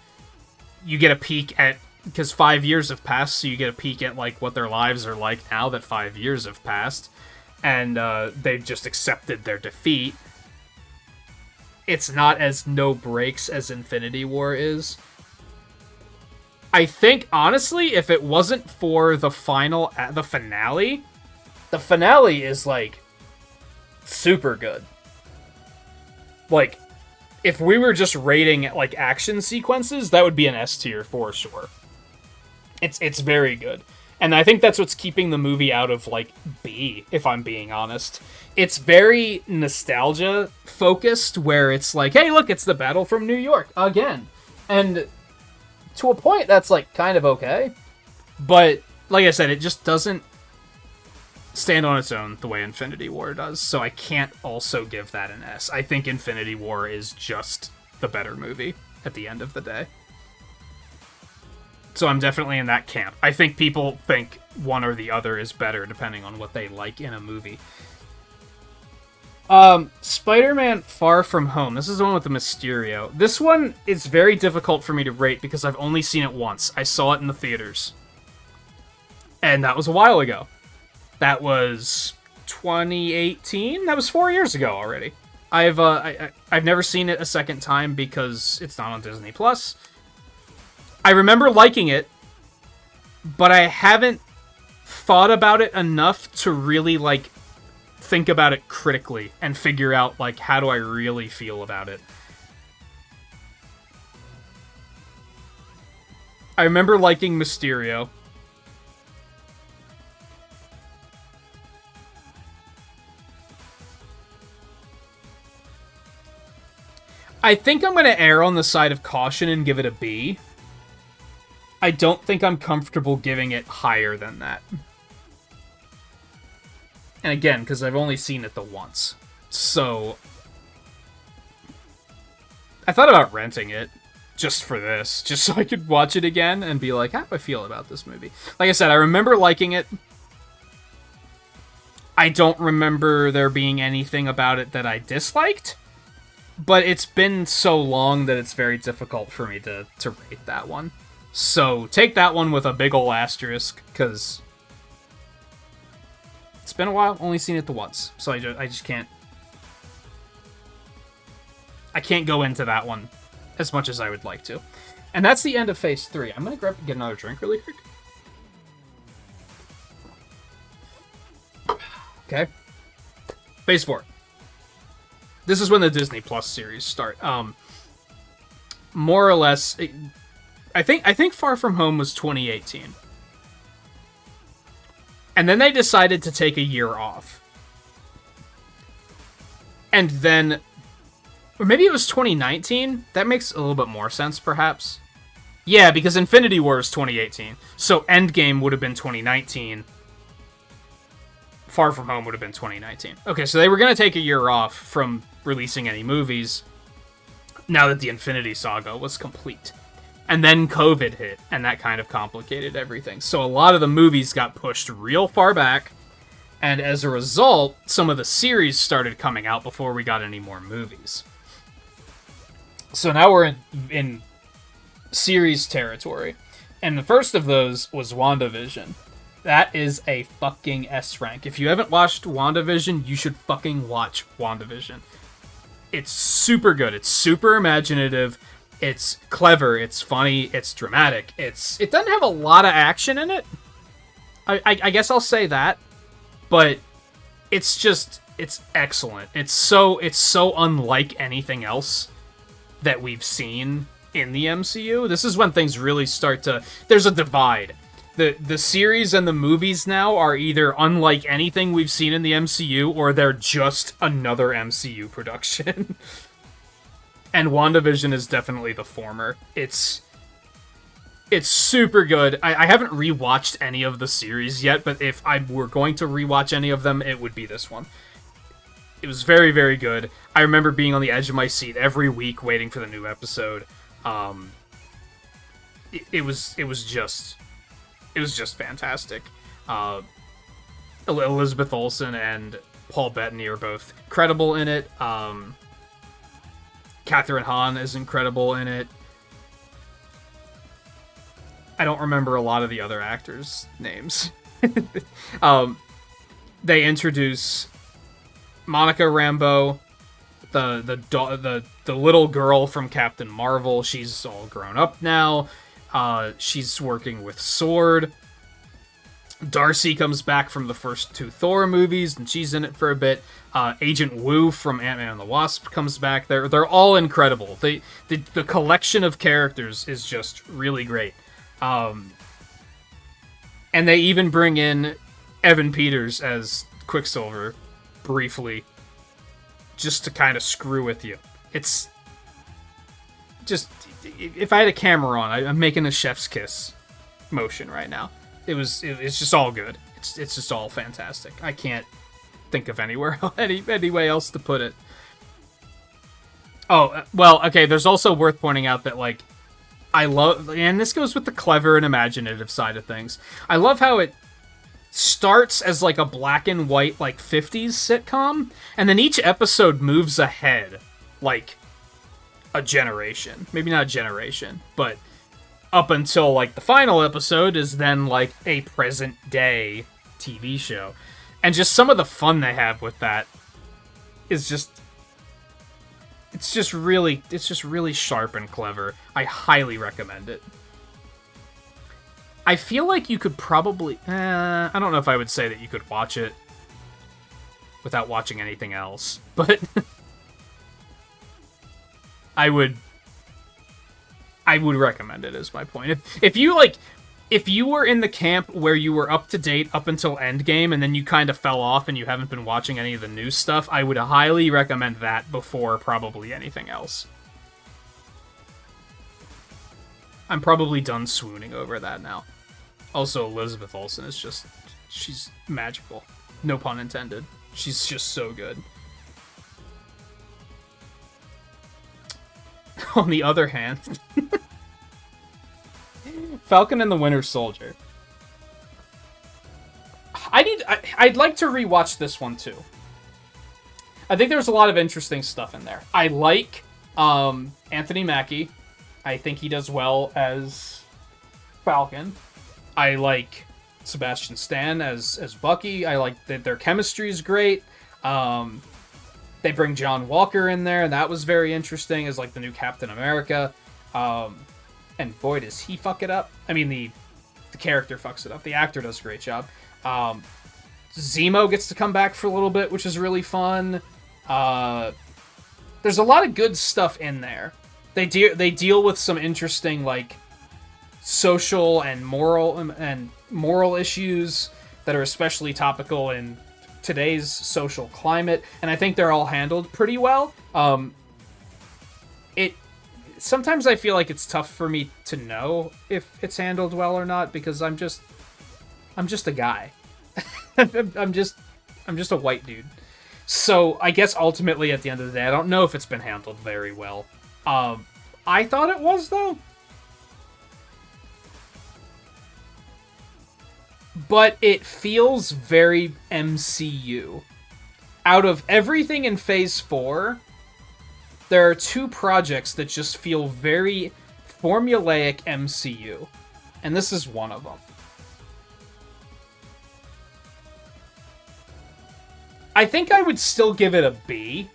You get a peek at... Because 5 years have passed, so you get a peek at like what their lives are like now that 5 years have passed. And they've just accepted their defeat. It's not as no breaks as Infinity War is. I think, honestly, if it wasn't for the finale... The finale is, like, super good. Like, if we were just rating, like, action sequences, that would be an S tier for sure. It's very good. And I think that's what's keeping the movie out of, like, B, if I'm being honest. It's very nostalgia-focused, where it's like, hey, look, it's the Battle from New York, again. And to a point, that's, like, kind of okay. But, like I said, it just doesn't stand on its own the way Infinity War does, so I can't also give that an S. I think Infinity War is just the better movie at the end of the day. So I'm definitely in that camp. I think people think one or the other is better depending on what they like in a movie. Spider-Man Far From Home. This is the one with the Mysterio. This one is very difficult for me to rate because I've only seen it once. I saw it in the theaters. And that was a while ago. That was 2018? That was 4 years ago already. I've never seen it a second time because it's not on Disney Plus. I remember liking it, but I haven't thought about it enough to really, like, think about it critically and figure out, like, how do I really feel about it. I remember liking Mysterio. I think I'm going to err on the side of caution and give it a B. I don't think I'm comfortable giving it higher than that. And again, because I've only seen it the once. So I thought about renting it just for this, just so I could watch it again and be like, how do I feel about this movie? Like I said, I remember liking it. I don't remember there being anything about it that I disliked. But it's been so long that it's very difficult for me to rate that one. So take that one with a big ol' asterisk, because it's been a while. Only seen it the once, so I just can't. I can't go into that one as much as I would like to. And that's the end of Phase 3. I'm gonna get another drink really quick. Okay. Phase 4. This is when the Disney Plus series start. More or less, I think Far From Home was 2018. And then they decided to take a year off. And then, or maybe it was 2019? That makes a little bit more sense, perhaps. Yeah, because Infinity War is 2018. So Endgame would have been 2019. Far From Home would have been 2019. Okay, so they were going to take a year off from releasing any movies now that the Infinity Saga was complete. And then COVID hit, and that kind of complicated everything. So a lot of the movies got pushed real far back, and as a result, some of the series started coming out before we got any more movies. So now we're in series territory. And the first of those was Wanda Vision. That is a fucking S rank. If you haven't watched Wanda Vision, you should fucking watch Wanda Vision. It's super good. It's super imaginative. It's clever. It's funny. It's dramatic. It doesn't have a lot of action in it. I guess I'll say that. But it's excellent. It's so unlike anything else that we've seen in the MCU. This is when things really start to... There's a divide. The series and the movies now are either unlike anything we've seen in the MCU, or they're just another MCU production. And WandaVision is definitely the former. It's super good. I haven't rewatched any of the series yet, but if I were going to rewatch any of them, it would be this one. It was very, very good. I remember being on the edge of my seat every week waiting for the new episode. It was just fantastic. Elizabeth Olsen and Paul Bettany are both incredible in it. Catherine Hahn is incredible in it. I don't remember a lot of the other actors' names. They introduce Monica Rambeau, the little girl from Captain Marvel. She's all grown up now. She's working with Sword. Darcy comes back from the first two Thor movies, and she's in it for a bit. Agent Wu from Ant-Man and the Wasp comes back. They're all incredible. The collection of characters is just really great. And they even bring in Evan Peters as Quicksilver briefly, just to kind of screw with you. It's just, if I had a camera on, I'm making a chef's kiss motion right now. It's just all good. It's just all fantastic. I can't think of any way else to put it. Oh, well, okay, there's also worth pointing out that, like, I love, and this goes with the clever and imaginative side of things, I love how it starts as, like, a black and white, like, 50s sitcom, and then each episode moves ahead, like, a generation. Maybe not a generation, but up until, like, the final episode is then, like, a present-day TV show. And just some of the fun they have with that is just... It's just really sharp and clever. I highly recommend it. I feel like you could probably... I don't know if I would say that you could watch it without watching anything else, but I would recommend it, is my point. If you were in the camp where you were up to date up until Endgame and then you kind of fell off and you haven't been watching any of the new stuff, I would highly recommend that before probably anything else. I'm probably done swooning over that now. Also, Elizabeth Olsen is just... she's magical. No pun intended. She's just so good. On the other hand... Falcon and the Winter Soldier. I'd like to rewatch this one, too. I think there's a lot of interesting stuff in there. I like Anthony Mackie. I think he does well as Falcon. I like Sebastian Stan as Bucky. I like that their chemistry is great. They bring John Walker in there, and that was very interesting as like the new Captain America. And boy, does he fuck it up. I mean, the character fucks it up. The actor does a great job. Zemo gets to come back for a little bit, which is really fun. There's a lot of good stuff in there. They deal with some interesting like social and moral issues that are especially topical in today's social climate, and I think they're all handled pretty well. Sometimes I feel like it's tough for me to know if it's handled well or not because I'm just a guy. I'm just a white dude. So I guess ultimately at the end of the day, I don't know if it's been handled very well. I thought it was, though. But it feels very MCU. Out of everything in Phase 4, there are two projects that just feel very formulaic MCU. And this is one of them. I think I would still give it a B.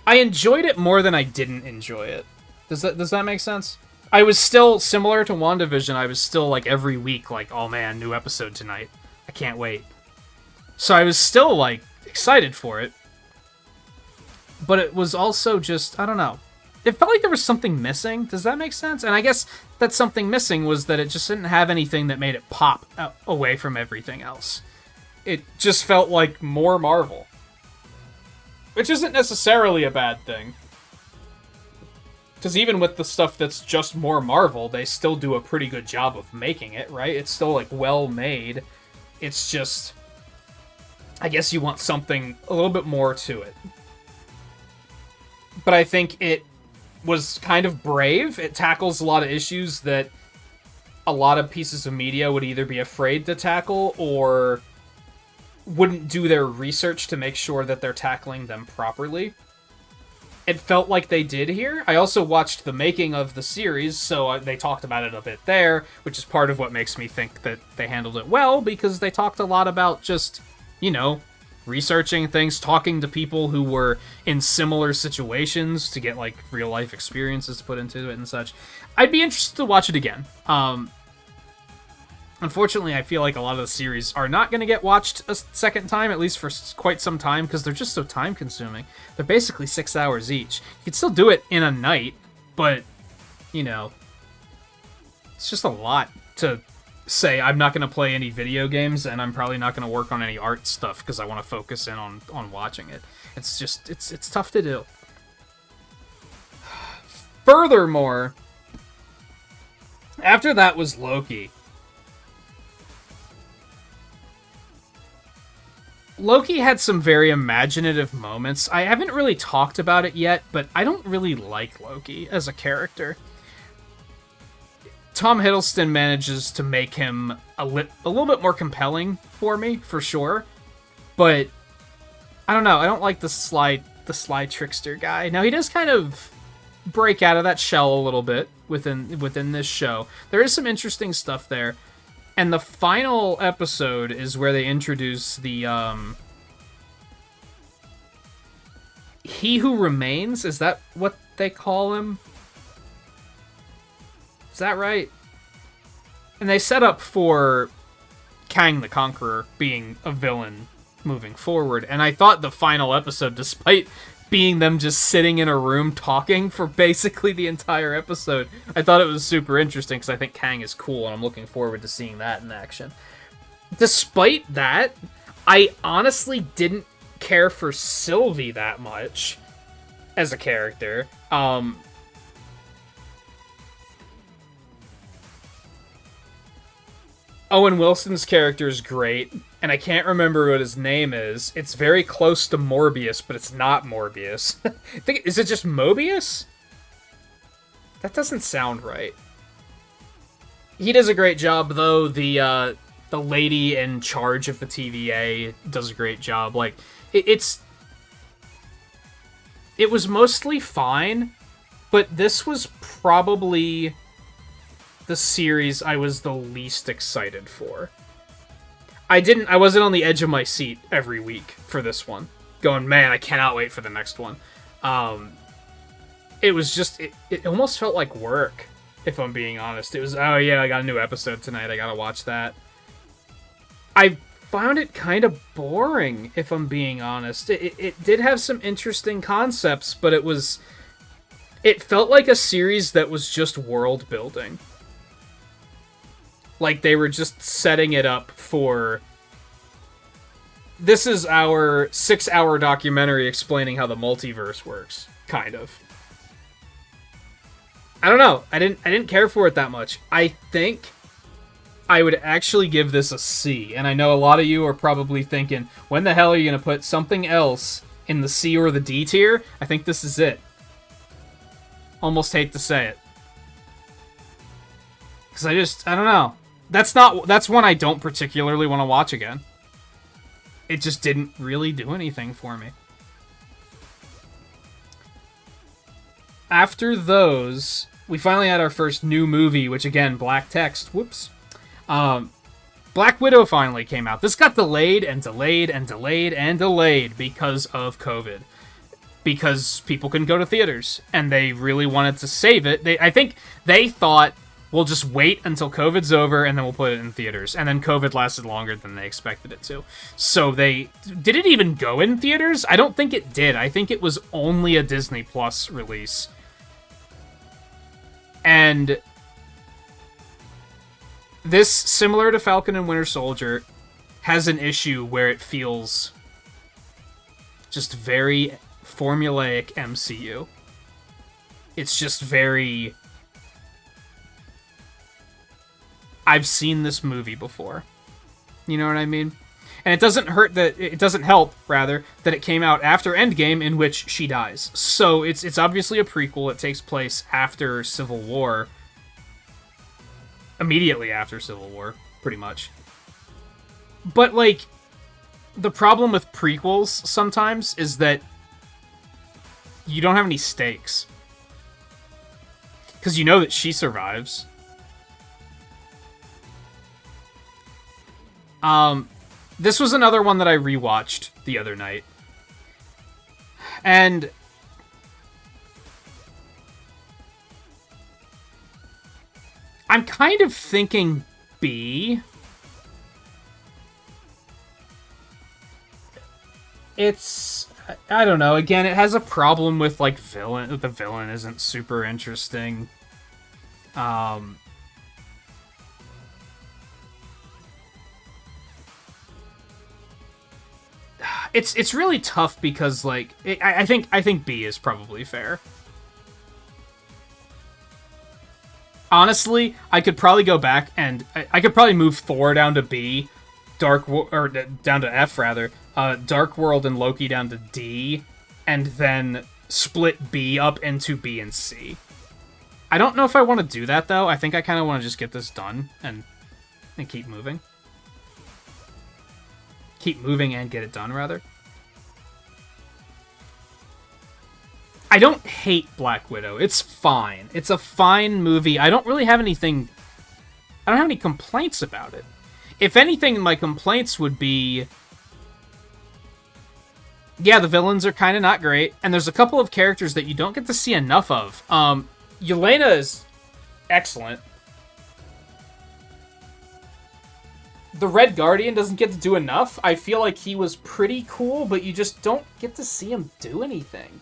I enjoyed it more than I didn't enjoy it. Does that make sense? I was still, similar to Wanda Vision, I was still, like, every week, like, oh man, new episode tonight. I can't wait. So I was still, like, excited for it. But it was also just, I don't know. It felt like there was something missing. Does that make sense? And I guess that something missing was that it just didn't have anything that made it pop away from everything else. It just felt like more Marvel. Which isn't necessarily a bad thing. Because even with the stuff that's just more Marvel, they still do a pretty good job of making it, right? It's still, like, well made. It's just... I guess you want something a little bit more to it. But I think it was kind of brave. It tackles a lot of issues that a lot of pieces of media would either be afraid to tackle or wouldn't do their research to make sure that they're tackling them properly. It felt like they did here. I also watched the making of the series, so they talked about it a bit there, which is part of what makes me think that they handled it well, because they talked a lot about just, you know, researching things, talking to people who were in similar situations to get, like, real-life experiences put into it and such. I'd be interested to watch it again. Unfortunately, I feel like a lot of the series are not going to get watched a second time, at least for quite some time, because they're just so time-consuming. They're basically 6 hours each. You could still do it in a night, but, you know, it's just a lot to say I'm not going to play any video games, and I'm probably not going to work on any art stuff because I want to focus in on watching it. It's just, it's tough to do. Furthermore, after that was Loki. Loki had some very imaginative moments. I haven't really talked about it yet, but I don't really like Loki as a character. Tom Hiddleston manages to make him a little bit more compelling for me, for sure. But I don't know. I don't like the sly trickster guy. Now, he does kind of break out of that shell a little bit within this show. There is some interesting stuff there. And the final episode is where they introduce the He Who Remains, is that what they call him? Is that right? And they set up for Kang the Conqueror being a villain moving forward, and I thought the final episode, despite being them just sitting in a room talking for basically the entire episode, I thought it was super interesting because I think Kang is cool, and I'm looking forward to seeing that in action. Despite that, I honestly didn't care for Sylvie that much as a character. Owen Wilson's character is great, and I can't remember what his name is. It's very close to Morbius, but it's not Morbius. Is it just Mobius? That doesn't sound right. He does a great job, though. The lady in charge of the TVA does a great job. Like, it was mostly fine, but this was probably the series I was the least excited for. I wasn't on the edge of my seat every week for this one, going, man, I cannot wait for the next one. It was just, it almost felt like work, if I'm being honest. It was, oh yeah, I got a new episode tonight, I gotta watch that. I found it kind of boring, if I'm being honest. It did have some interesting concepts, but it felt like a series that was just world building. Like, they were just setting it up for, this is our 6-hour documentary explaining how the multiverse works, kind of. I don't know. I didn't care for it that much. I think I would actually give this a C, and I know a lot of you are probably thinking, when the hell are you going to put something else in the C or the D tier? I think this is it. Almost hate to say it. Because I don't know. That's one I don't particularly want to watch again. It just didn't really do anything for me. After those, we finally had our first new movie, which again, black text, whoops. Black Widow finally came out. This got delayed and delayed and delayed and delayed because of COVID. Because people couldn't go to theaters, and they really wanted to save it. I think they thought, we'll just wait until COVID's over, and then we'll put it in theaters. And then COVID lasted longer than they expected it to. So did it even go in theaters? I don't think it did. I think it was only a Disney Plus release. And this, similar to Falcon and Winter Soldier, has an issue where it feels just very formulaic MCU. It's just very, I've seen this movie before. You know what I mean? And it doesn't help, rather, that it came out after Endgame, in which she dies. So it's obviously a prequel. It takes place after Civil War. Immediately after Civil War, pretty much. But, like, the problem with prequels sometimes is that you don't have any stakes. Because you know that she survives. This was another one that I rewatched the other night. And I'm kind of thinking B. It's, I don't know, again, it has a problem with, like, the villain isn't super interesting. It's really tough because, like, I think B is probably fair. Honestly, I could probably go back and I could probably move Thor down to B, down to F rather, Dark World and Loki down to D, and then split B up into B and C. I don't know if I want to do that though. I think I kind of want to just get this done and keep moving. Keep moving and get it done, rather. I don't hate Black Widow. It's fine. It's a fine movie. I don't have any complaints about it. If anything, my complaints would be Yeah, the villains are kind of not great, and there's a couple of characters that you don't get to see enough of. Yelena is excellent. The Red Guardian doesn't get to do enough. I feel like he was pretty cool, but you just don't get to see him do anything.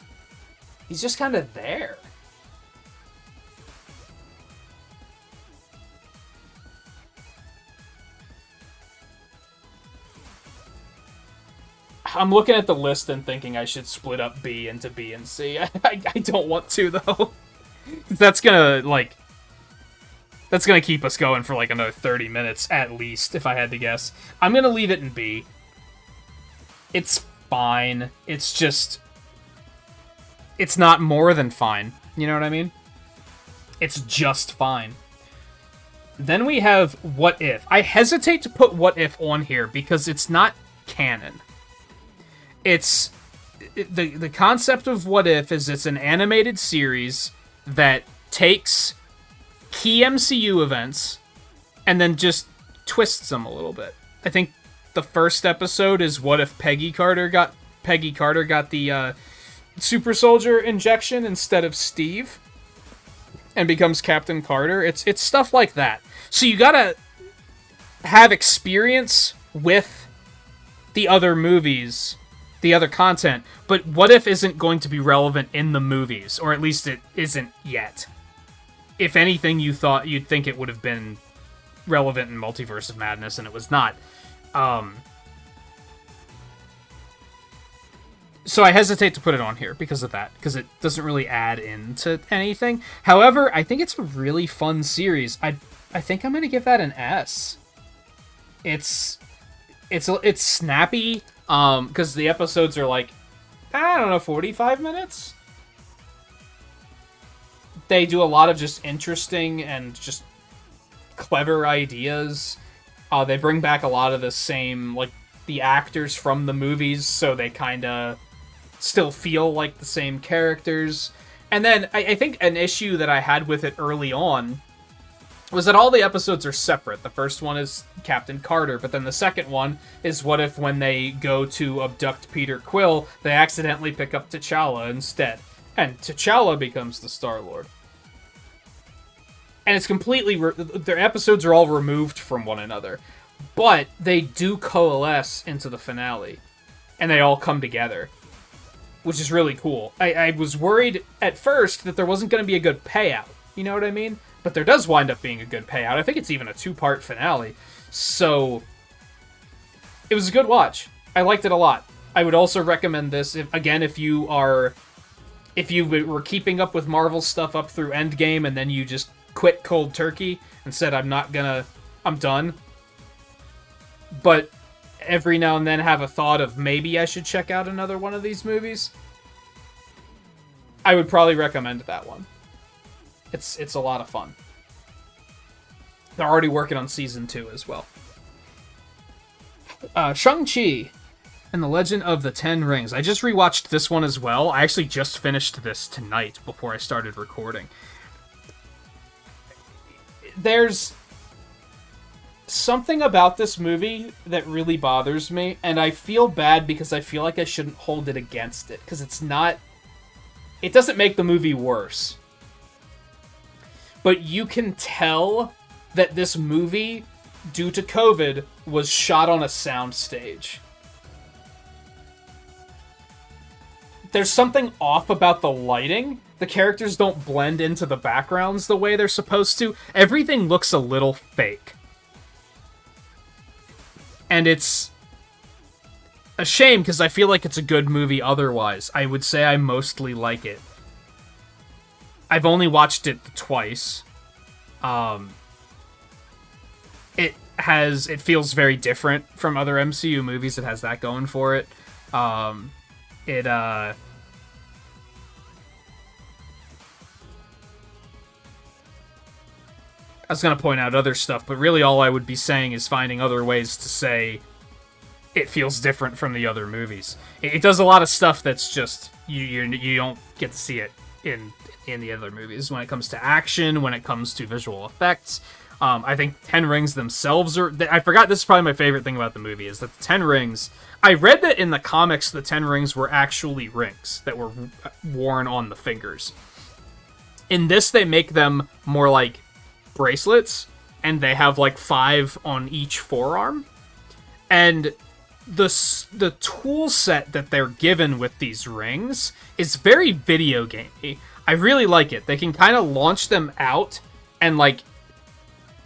He's just kind of there. I'm looking at the list and thinking I should split up B into B and C. I don't want to, though. That's gonna keep us going for like another 30 minutes at least, if I had to guess. I'm gonna leave it in B. It's fine. It's just... It's not more than fine. You know what I mean? It's just fine. Then we have What If. I hesitate to put What If on here because it's not canon. It's... The concept of What If is it's an animated series that takes key MCU events and then just twists them a little bit. I think the first episode is what if Peggy Carter got the super soldier injection instead of Steve and becomes Captain Carter. It's stuff like that. So you gotta have experience with the other movies, the other content, but What If isn't going to be relevant in the movies, or at least it isn't yet. If anything, you'd think it would have been relevant in Multiverse of Madness, and it was not. So I hesitate to put it on here because of that, because it doesn't really add into anything. However, I think it's a really fun series. I think I'm going to give that an S. It's snappy, because the episodes are like, I don't know, 45 minutes? They do a lot of just interesting and just clever ideas. They bring back a lot of the same, like, the actors from the movies, so they kind of still feel like the same characters. And then I think an issue that I had with it early on was that all the episodes are separate. The first one is Captain Carter, but then the second one is what if when they go to abduct Peter Quill, they accidentally pick up T'Challa instead. And T'Challa becomes the Star-Lord. And it's completely... their episodes are all removed from one another. But they do coalesce into the finale. And they all come together. Which is really cool. I was worried at first that there wasn't going to be a good payout. You know what I mean? But there does wind up being a good payout. I think it's even a 2-part finale. So, it was a good watch. I liked it a lot. I would also recommend this, if you were keeping up with Marvel stuff up through Endgame and then you just quit cold turkey and said, I'm done. But every now and then have a thought of maybe I should check out another one of these movies. I would probably recommend that one. It's a lot of fun. They're already working on season 2 as well. Chungchi and the Legend of the Ten Rings. I just rewatched this one as well. I actually just finished this tonight before I started recording. There's something about this movie that really bothers me, and I feel bad because I feel like I shouldn't hold it against it, because it doesn't make the movie worse. But you can tell that this movie, due to COVID, was shot on a soundstage. There's something off about the lighting. The characters don't blend into the backgrounds the way they're supposed to. Everything looks a little fake. And it's a shame, because I feel like it's a good movie otherwise. I would say I mostly like it. I've only watched it twice. It feels very different from other MCU movies. It has that going for it. I was going to point out other stuff, but really all I would be saying is finding other ways to say it feels different from the other movies. It does a lot of stuff that's just, you don't get to see it in the other movies. When it comes to action, when it comes to visual effects, I think 10 Rings themselves are... I forgot, this is probably my favorite thing about the movie, is that the 10 Rings... I read that in the comics, the 10 Rings were actually rings that were worn on the fingers. In this, they make them more like bracelets, and they have like 5 on each forearm. And the tool set that they're given with these rings is very video gamey. I really like it. They can kind of launch them out and like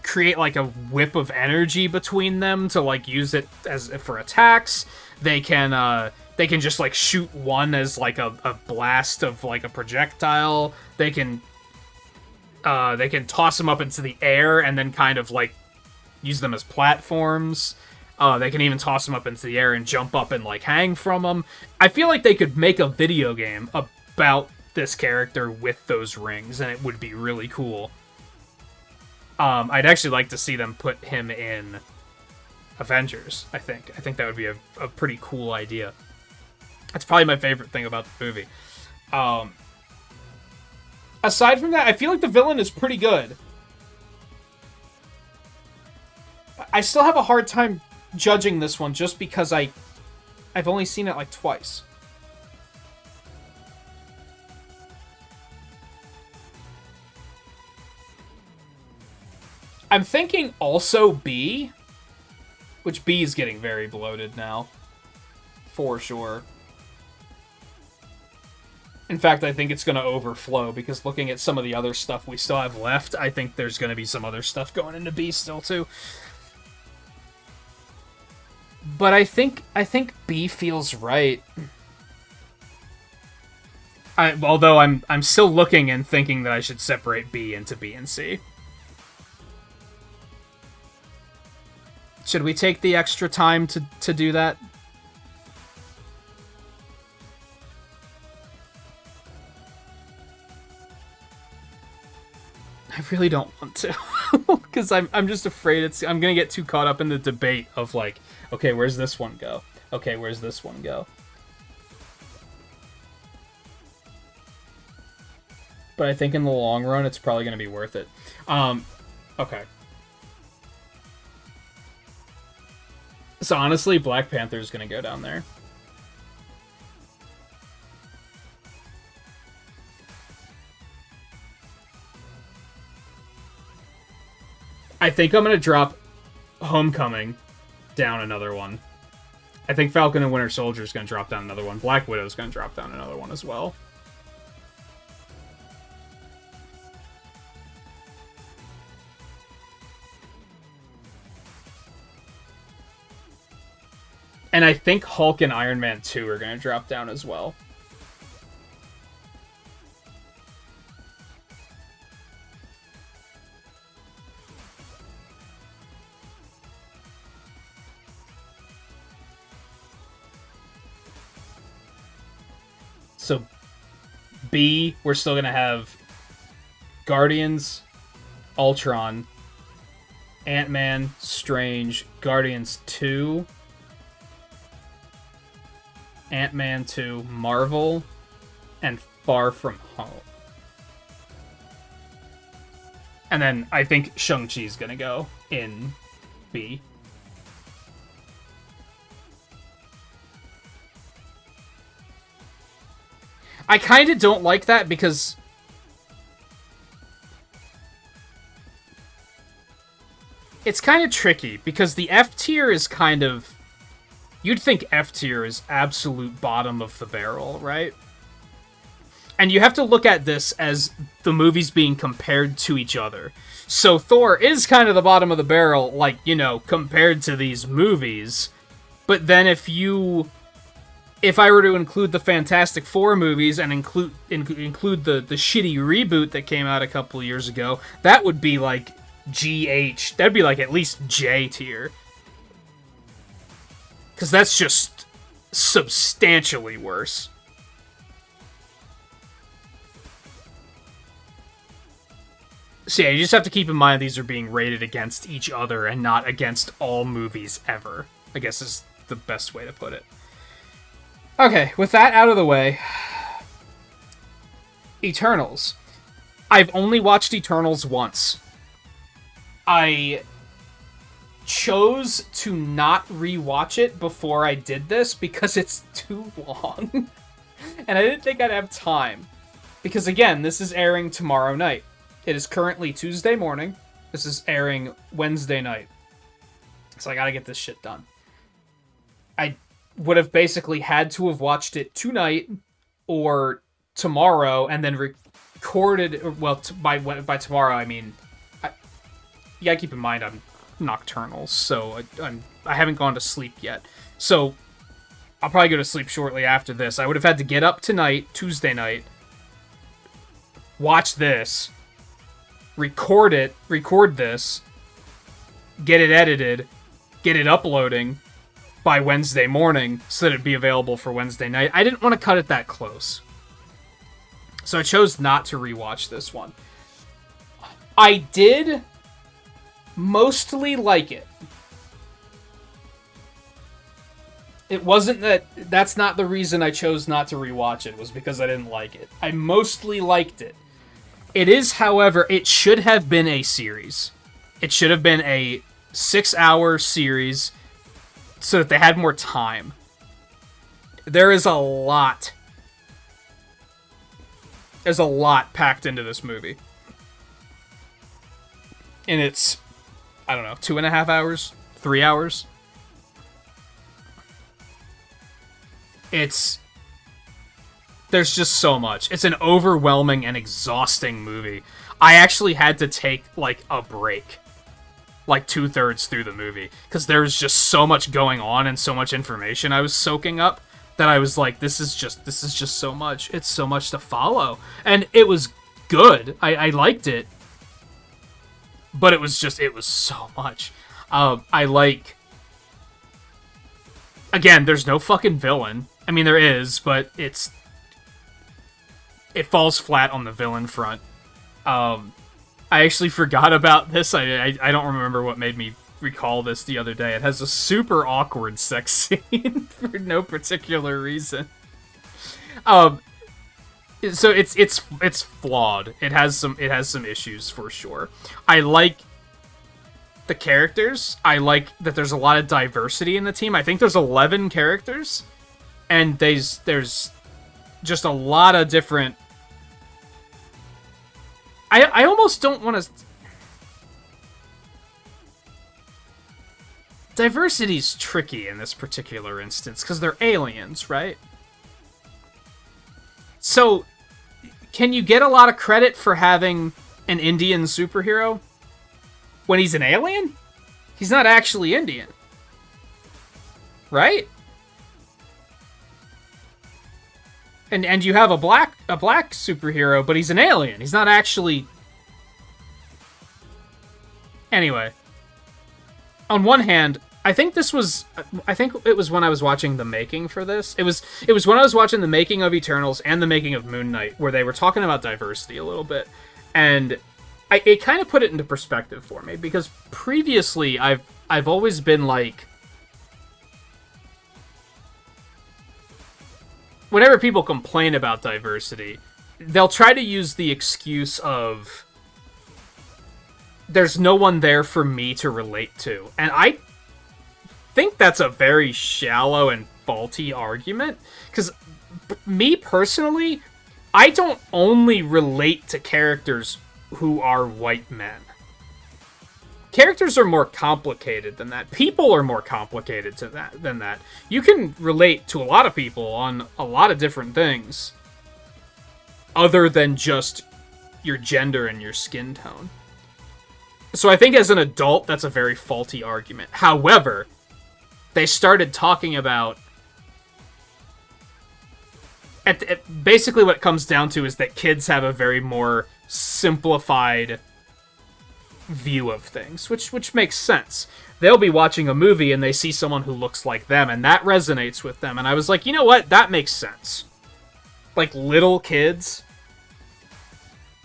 create like a whip of energy between them to like use it as for attacks. They can just like shoot one as like a blast of like a projectile. They can toss them up into the air and then kind of like use them as platforms. They can even toss them up into the air and jump up and like hang from them. I feel like they could make a video game about this character with those rings, and it would be really cool. I'd actually like to see them put him in Avengers, I think. I think that would be a pretty cool idea. That's probably my favorite thing about the movie. Aside from that, I feel like the villain is pretty good. I still have a hard time judging this one just because I've only seen it like twice. I'm thinking also B, which B is getting very bloated now, for sure. In fact, I think it's going to overflow, because looking at some of the other stuff we still have left, I think there's going to be some other stuff going into B still, too. But I think B feels right. Although I'm still looking and thinking that I should separate B into B and C. Should we take the extra time to do that? I really don't want to, because I'm just afraid I'm gonna get too caught up in the debate of like, okay, where's this one go? Okay, where's this one go? But I think in the long run, it's probably gonna be worth it. Okay. So honestly, Black Panther is gonna go down there. I think I'm going to drop Homecoming down another one. I think Falcon and Winter Soldier is going to drop down another one. Black Widow is going to drop down another one as well. And I think Hulk and Iron Man 2 are going to drop down as well. So, B, we're still going to have Guardians, Ultron, Ant-Man, Strange, Guardians 2, Ant-Man 2, Marvel, and Far From Home. And then I think Shang-Chi is going to go in B. I kind of don't like that because it's kind of tricky, because the F tier is kind of... You'd think F tier is absolute bottom of the barrel, right? And you have to look at this as the movies being compared to each other. So Thor is kind of the bottom of the barrel, like, you know, compared to these movies. But then if I were to include the Fantastic Four movies and include the shitty reboot that came out a couple of years ago, that would be like GH. That'd be like at least J tier. Because that's just substantially worse. So yeah, you just have to keep in mind these are being rated against each other and not against all movies ever, I guess is the best way to put it. Okay, with that out of the way, Eternals. I've only watched Eternals once. I chose to not rewatch it before I did this because it's too long. And I didn't think I'd have time. Because again, this is airing tomorrow night. It is currently Tuesday morning. This is airing Wednesday night. So I gotta get this shit done. I would have basically had to have watched it tonight or tomorrow and then recorded... Well, by tomorrow, I mean... You gotta keep in mind I'm nocturnal, so I haven't gone to sleep yet. So I'll probably go to sleep shortly after this. I would have had to get up tonight, Tuesday night, watch this, record this, get it edited, get it uploading by Wednesday morning so that it'd be available for Wednesday night. I didn't want to cut it that close. So I chose not to rewatch this one. I did mostly like it. It wasn't that's not the reason I chose not to rewatch it, was because I didn't like it. I mostly liked it. It is, however, it should have been a series. It should have been a 6-hour series so that they had more time. There is a lot. There's a lot packed into this movie. And it's, I don't know, 2.5 hours? 3 hours? There's just so much. It's an overwhelming and exhausting movie. I actually had to take, like, a break. Like, 2/3 through the movie. Because there was just so much going on and so much information I was soaking up that I was like, this is just so much. It's so much to follow. And it was good. I liked it. But it was so much. I like... Again, there's no fucking villain. I mean, there is, but it falls flat on the villain front. I actually forgot about this. I don't remember what made me recall this the other day. It has a super awkward sex scene for no particular reason. So it's flawed. It has some issues for sure. I like the characters. I like that there's a lot of diversity in the team. I think there's 11 characters, and there's just a lot of different... I almost don't want to... Diversity's tricky in this particular instance, because they're aliens, right? So, can you get a lot of credit for having an Indian superhero when he's an alien? He's not actually Indian. Right? And you have a black superhero, but he's an alien. He's not actually... Anyway. On one hand, I think it was when I was watching the making for this. It was when I was watching the making of Eternals and the making of Moon Knight, where they were talking about diversity a little bit. And it kind of put it into perspective for me, because previously I've always been like... Whenever people complain about diversity, they'll try to use the excuse of there's no one there for me to relate to. And I think that's a very shallow and faulty argument, because me personally, I don't only relate to characters who are white men. Characters are more complicated than that. People are more complicated than that. You can relate to a lot of people on a lot of different things other than just your gender and your skin tone. So I think as an adult, that's a very faulty argument. However, they started talking about... basically what it comes down to is that kids have a very more simplified view of things, which makes sense. They'll be watching a movie and they see someone who looks like them, and that resonates with them. And I was like, you know what? That makes sense. Like, little kids.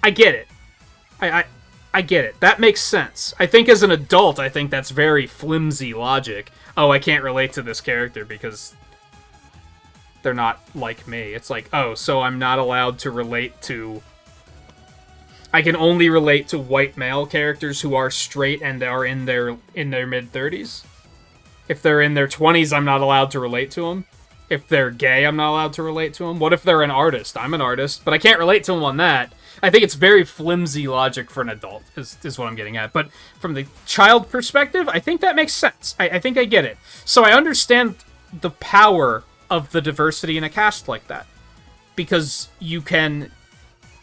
I get it. I get it. That makes sense. I think as an adult, I think that's very flimsy logic. Oh, I can't relate to this character because they're not like me. It's like, oh, so I'm not allowed to relate to I can only relate to white male characters who are straight and are in their mid-30s. If they're in their 20s, I'm not allowed to relate to them. If they're gay, I'm not allowed to relate to them. What if they're an artist? I'm an artist, but I can't relate to them on that. I think it's very flimsy logic for an adult, is what I'm getting at. But from the child perspective, I think that makes sense. I think I get it. So I understand the power of the diversity in a cast like that. Because you can,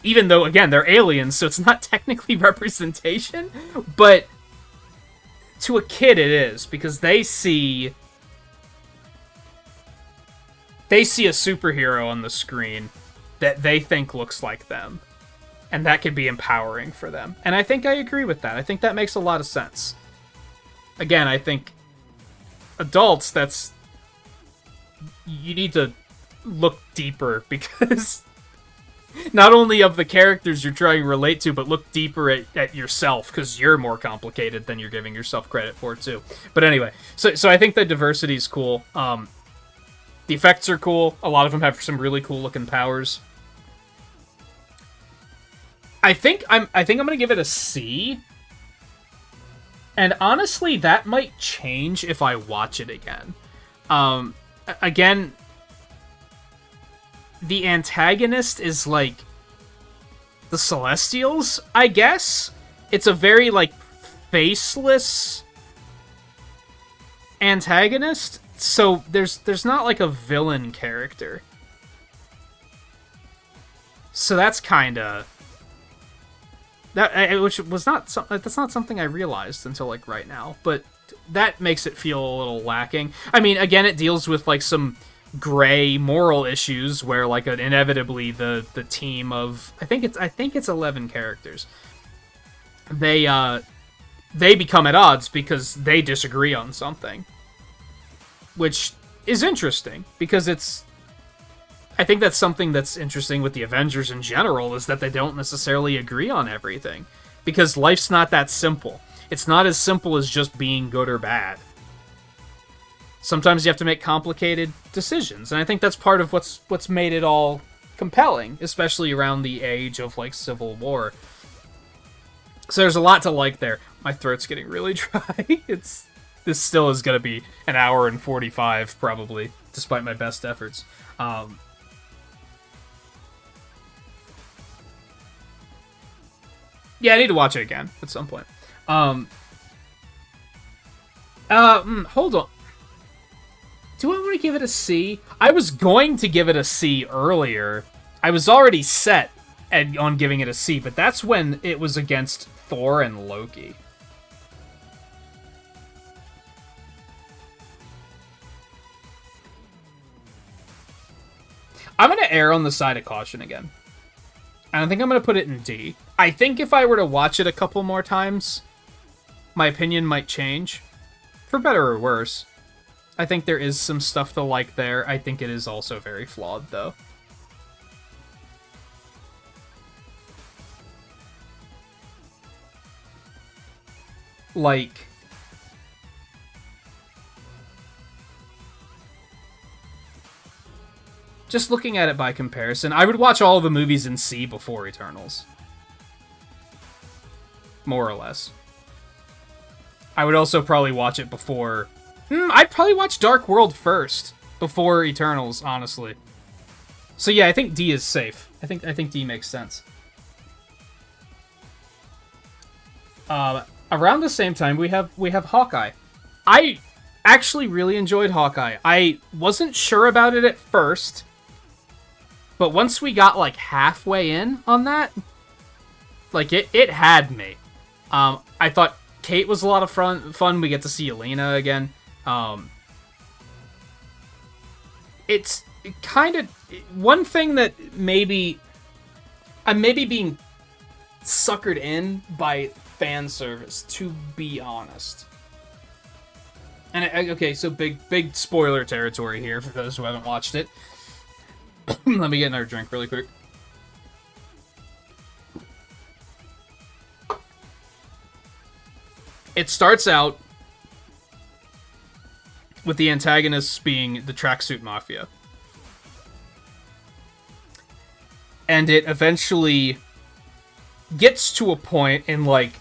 even though, again, they're aliens, so it's not technically representation, but to a kid it is, because they see a superhero on the screen that they think looks like them, and that could be empowering for them. And I think I agree with that. I think that makes a lot of sense. Again, I think adults, you need to look deeper, because not only of the characters you're trying to relate to, but look deeper at yourself, because you're more complicated than you're giving yourself credit for, too. But anyway, so I think the diversity is cool. The effects are cool. A lot of them have some really cool looking powers. I think I'm gonna give it a C. And honestly, that might change if I watch it again. Again, the antagonist is like the Celestials, I guess. It's a very like faceless antagonist, so there's not like a villain character. So that's kind of that's not something I realized until like right now, but that makes it feel a little lacking. I mean, again, it deals with like some gray moral issues where like inevitably the team of I think it's 11 characters, they become at odds because they disagree on something, which is interesting, because I think that's something that's interesting with the Avengers in general, is that they don't necessarily agree on everything, because life's not that simple. It's not as simple as just being good or bad. Sometimes you have to make complicated decisions, and I think that's part of what's made it all compelling, especially around the age of like Civil War. So there's a lot to like there. My throat's getting really dry. This still is gonna be an hour and 45 probably, despite my best efforts. Yeah, I need to watch it again at some point. Hold on. Do I want to give it a C? I was going to give it a C earlier. I was already set on giving it a C, but that's when it was against Thor and Loki. I'm going to err on the side of caution again. And I think I'm going to put it in D. I think if I were to watch it a couple more times, my opinion might change. For better or worse. I think there is some stuff to like there. I think it is also very flawed, though. Like, just looking at it by comparison, I would watch all the movies in C before Eternals. More or less. I would also probably watch it before... I'd probably watch Dark World first, before Eternals, honestly. So yeah, I think D is safe. I think D makes sense. Around the same time, we have Hawkeye. I actually really enjoyed Hawkeye. I wasn't sure about it at first, but once we got like halfway in on that, like it had me. I thought Kate was a lot of fun. We get to see Elena again. It's kind of one thing that maybe I'm being suckered in by fan service, to be honest. And okay, so big spoiler territory here for those who haven't watched it. Let me get another drink really quick. It starts out with the antagonists being the tracksuit mafia. And it eventually gets to a point in, like,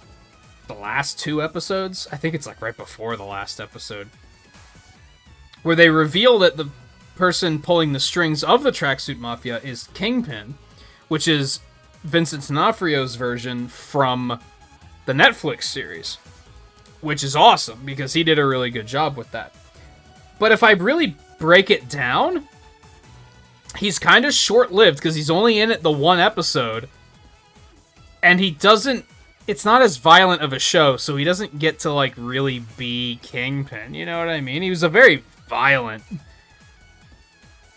the last 2 episodes, I think it's, like, right before the last episode, where they reveal that the person pulling the strings of the Tracksuit Mafia is Kingpin, which is Vincent D'Onofrio's version from the Netflix series, which is awesome, because he did a really good job with that. But if I really break it down, he's kind of short-lived, because he's only in it the 1 episode, and he doesn't... It's not as violent of a show, so he doesn't get to, like, really be Kingpin, you know what I mean? He was a very violent,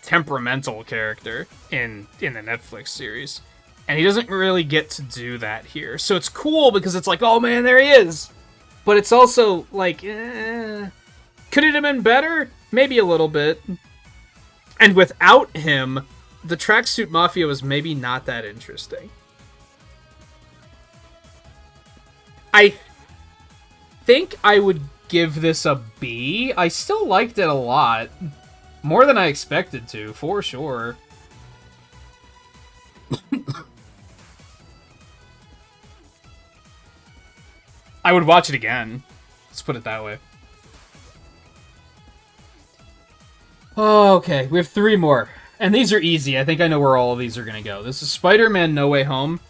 temperamental character in the Netflix series, and he doesn't really get to do that here. So it's cool, because it's like, oh man, there he is! But it's also, like, could it have been better? Maybe a little bit. And without him, the Tracksuit Mafia was maybe not that interesting. I think I would give this a B. I still liked it a lot. More than I expected to, for sure. I would watch it again. Let's put it that way. Okay, we have 3 more. And these are easy. I think I know where all of these are going to go. This is Spider-Man No Way Home.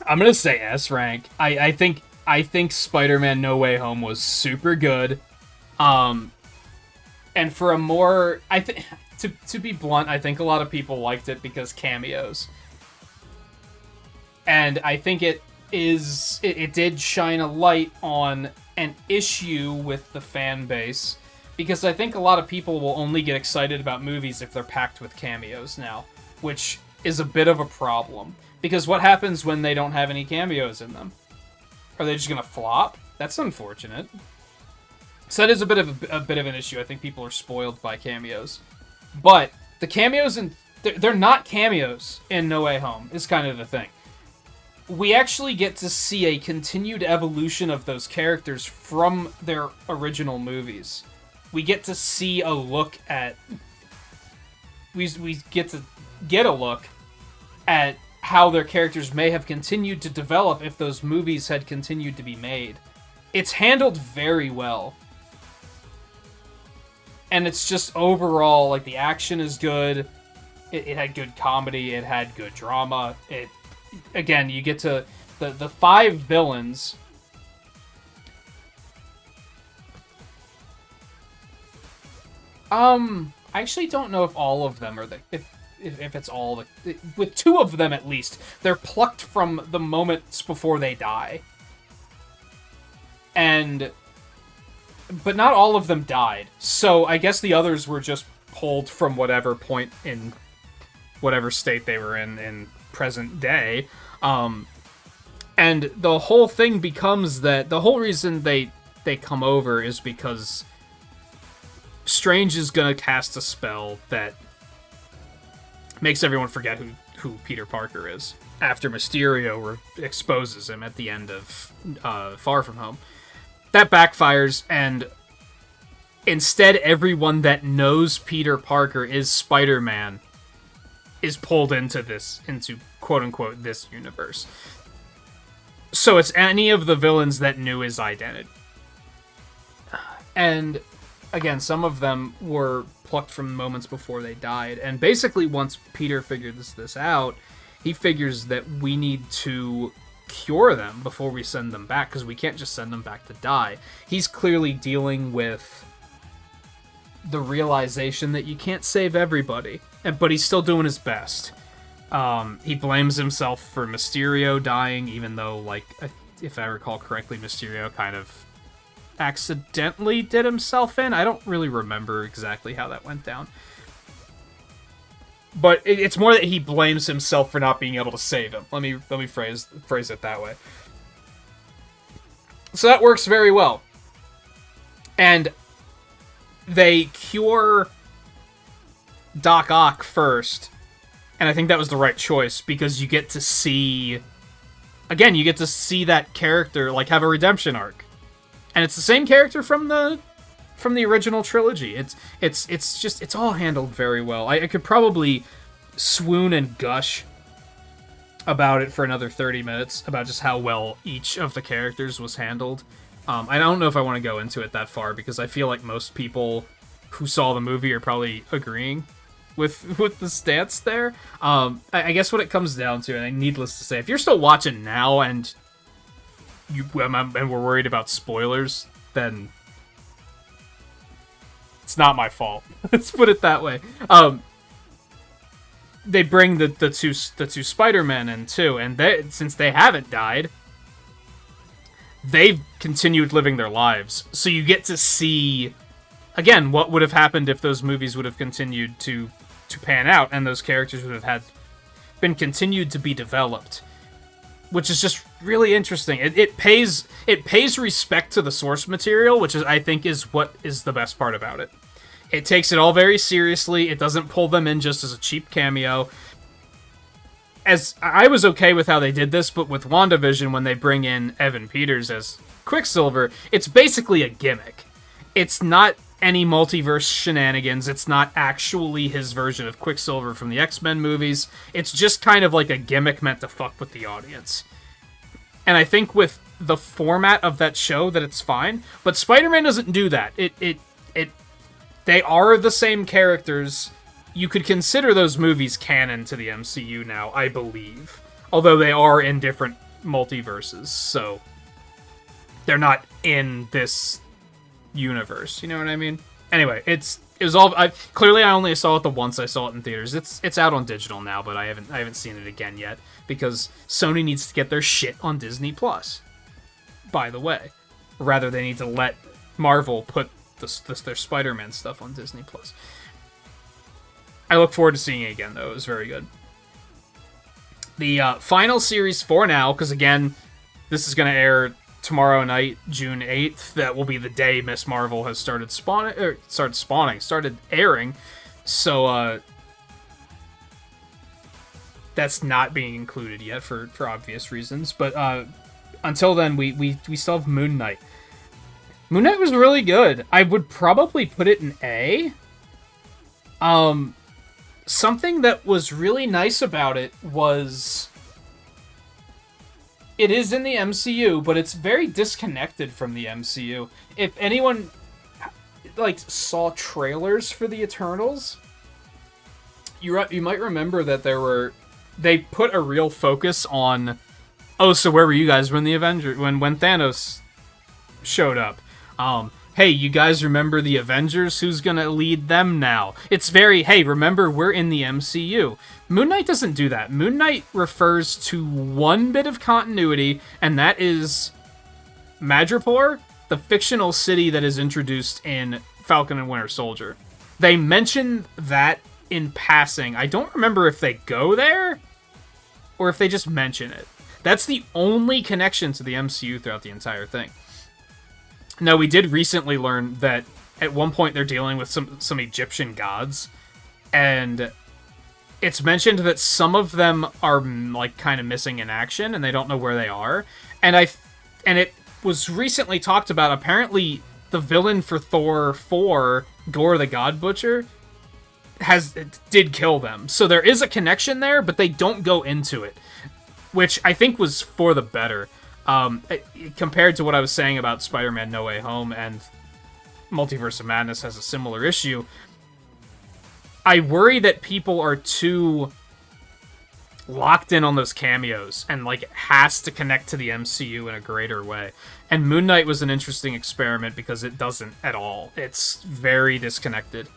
I'm going to say S rank. I think Spider-Man No Way Home was super good. And for a more... to be blunt, I think a lot of people liked it because cameos. And I think it did shine a light on an issue with the fan base, because I think a lot of people will only get excited about movies if they're packed with cameos now, which is a bit of a problem. Because what happens when they don't have any cameos in them? Are they just gonna flop? That's unfortunate. So that is a bit of an issue. I think people are spoiled by cameos. But the cameos they're not cameos in No Way Home, is kind of the thing. We actually get to see a continued evolution of those characters from their original movies. We get to see a look at... We get to get a look at how their characters may have continued to develop if those movies had continued to be made. It's handled very well. And it's just overall, like, the action is good. It had good comedy. It had good drama. Again, you get to... The 5 villains... I actually don't know if all of them are if it's all with 2 of them at least, they're plucked from the moments before they die. But not all of them died. So I guess the others were just pulled from whatever point in whatever state they were in present day. And the whole thing becomes that the whole reason they come over is because Strange is gonna cast a spell that makes everyone forget who Peter Parker is after Mysterio exposes him at the end of Far From Home. That backfires, and instead everyone that knows Peter Parker is Spider-Man is pulled into quote-unquote this universe. So it's any of the villains that knew his identity. And again, some of them were plucked from moments before they died. And basically, once Peter figures this out, he figures that we need to cure them before we send them back, because we can't just send them back to die. He's clearly dealing with the realization that you can't save everybody, but he's still doing his best. He blames himself for Mysterio dying, even though, like, if I recall correctly, Mysterio kind of accidentally did himself in. I don't really remember exactly how that went down. But it's more that he blames himself for not being able to save him. Let me phrase it that way. So that works very well. And they cure Doc Ock first, and I think that was the right choice, because you get to see... Again, you get to see that character, like, have a redemption arc. And it's the same character from the original trilogy. It's all handled very well. I could probably swoon and gush about it for another 30 minutes, about just how well each of the characters was handled. I don't know if I want to go into it that far, because I feel like most people who saw the movie are probably agreeing with the stance there. I guess what it comes down to, and needless to say, if you're still watching now and we're worried about spoilers, then it's not my fault. Let's put it that way. They bring the two Spider-Men in too, and since they haven't died, they've continued living their lives. So you get to see, again, what would have happened if those movies would have continued to pan out, and those characters would have been continued to be developed, which is just really interesting. It pays respect to the source material, which I think is what is the best part about it. It takes it all very seriously. It doesn't pull them in just as a cheap cameo. As I was okay with how they did this, but with Wanda Vision, when they bring in Evan Peters as Quicksilver, it's basically a gimmick. It's not any multiverse shenanigans. It's not actually his version of Quicksilver from the X-Men movies. It's just kind of like a gimmick meant to fuck with the audience. And I think with the format of that show that it's fine, but Spider-Man doesn't do that. They are the same characters. You could consider those movies canon to the MCU now, I believe. Although they are in different multiverses, so they're not in this universe. You know what I mean? Anyway, it was all. Clearly, I only saw it the once I saw it in theaters. It's out on digital now, but I haven't seen it again yet, because Sony needs to get their shit on Disney Plus. By the way, rather they need to let Marvel put their Spider-Man stuff on Disney Plus. I look forward to seeing it again, though. It was very good. The final series for now, because again, this is going to air tomorrow night, June 8th. That will be the day Miss Marvel has started airing. So that's not being included yet for obvious reasons. But until then, we still have Moon Knight. Moon Knight was really good. I would probably put it in A. Something that was really nice about it was it is in the MCU, but it's very disconnected from the MCU. If anyone saw trailers for the Eternals, you might remember that they put a real focus on, oh, so where were you guys when the Avenger when Thanos showed up? Hey, you guys remember the Avengers? Who's gonna lead them now? It's very, hey, remember, we're in the MCU. Moon Knight doesn't do that. Moon Knight refers to one bit of continuity, and that is Madripoor, the fictional city that is introduced in Falcon and Winter Soldier. They mention that in passing. I don't remember if they go there, or if they just mention it. That's the only connection to the MCU throughout the entire thing. Now, we did recently learn that at one point they're dealing with some Egyptian gods, and it's mentioned that some of them are kind of missing in action, and they don't know where they are. And it was recently talked about. Apparently, the villain for Thor 4, Gore the God Butcher, did kill them. So there is a connection there, but they don't go into it, which I think was for the better. Compared to what I was saying about Spider-Man No Way Home, and Multiverse of Madness has a similar issue, I worry that people are too locked in on those cameos, and it has to connect to the MCU in a greater way. And Moon Knight was an interesting experiment because it doesn't at all. It's very disconnected.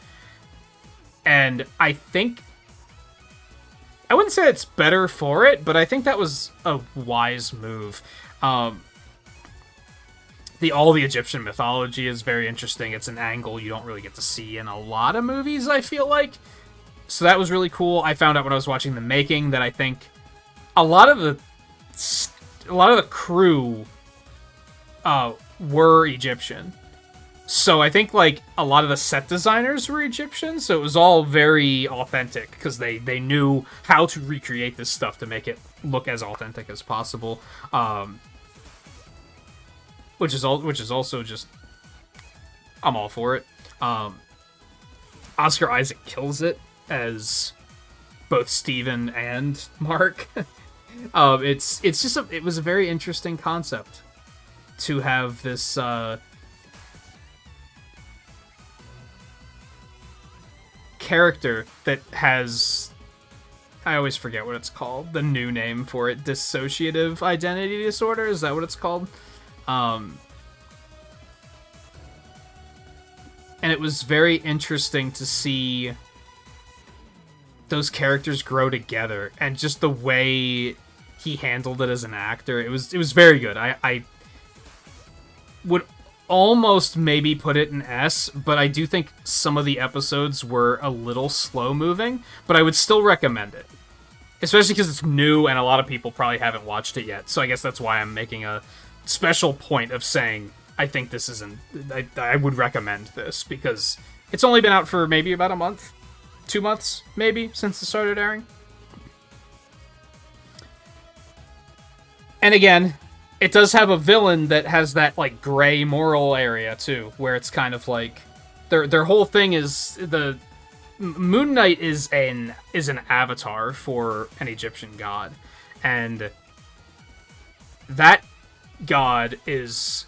And I think, I wouldn't say it's better for it, but I think that was a wise move. All the Egyptian mythology is very interesting. It's an angle you don't really get to see in a lot of movies, I feel like. So that was really cool. I found out when I was watching The Making that I think a lot of the crew were Egyptian. So I think a lot of the set designers were Egyptian, so it was all very authentic because they knew how to recreate this stuff to make it look as authentic as possible. Which is also just, I'm all for it. Oscar Isaac kills it as both Steven and Mark. It's just it was a very interesting concept to have this character that has, I always forget what it's called, the new name for it, dissociative identity disorder, is that what it's called? And it was very interesting to see those characters grow together, and just the way he handled it as an actor, it was very good. I would almost maybe put it in S, but I do think some of the episodes were a little slow moving, but I would still recommend it. Especially because it's new and a lot of people probably haven't watched it yet, so I guess that's why I'm making a special point of saying I think this isn't... I would recommend this, because it's only been out for maybe about a month? 2 months, maybe, since it started airing? And again, it does have a villain that has that, like, gray moral area, too, where it's kind of like... Their whole thing is... Moon Knight is an avatar for an Egyptian god, and that god is...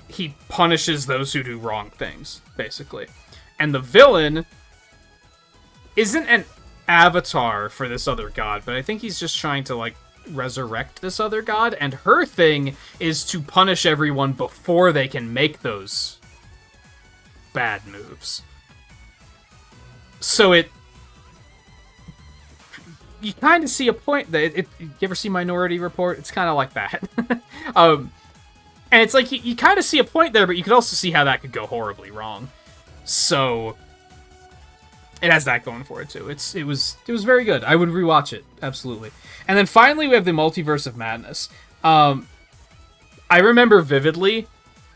he punishes those who do wrong things, basically. And the villain isn't an avatar for this other god, but I think he's just trying to, like, resurrect this other god, and her thing is to punish everyone before they can make those bad moves. So you kind of see a point that you ever see Minority Report? It's kind of like that. And it's like you kind of see a point there, but you could also see how that could go horribly wrong. So it has that going for it too. It was very good. I would rewatch it, absolutely. And then finally we have the Multiverse of Madness. I remember vividly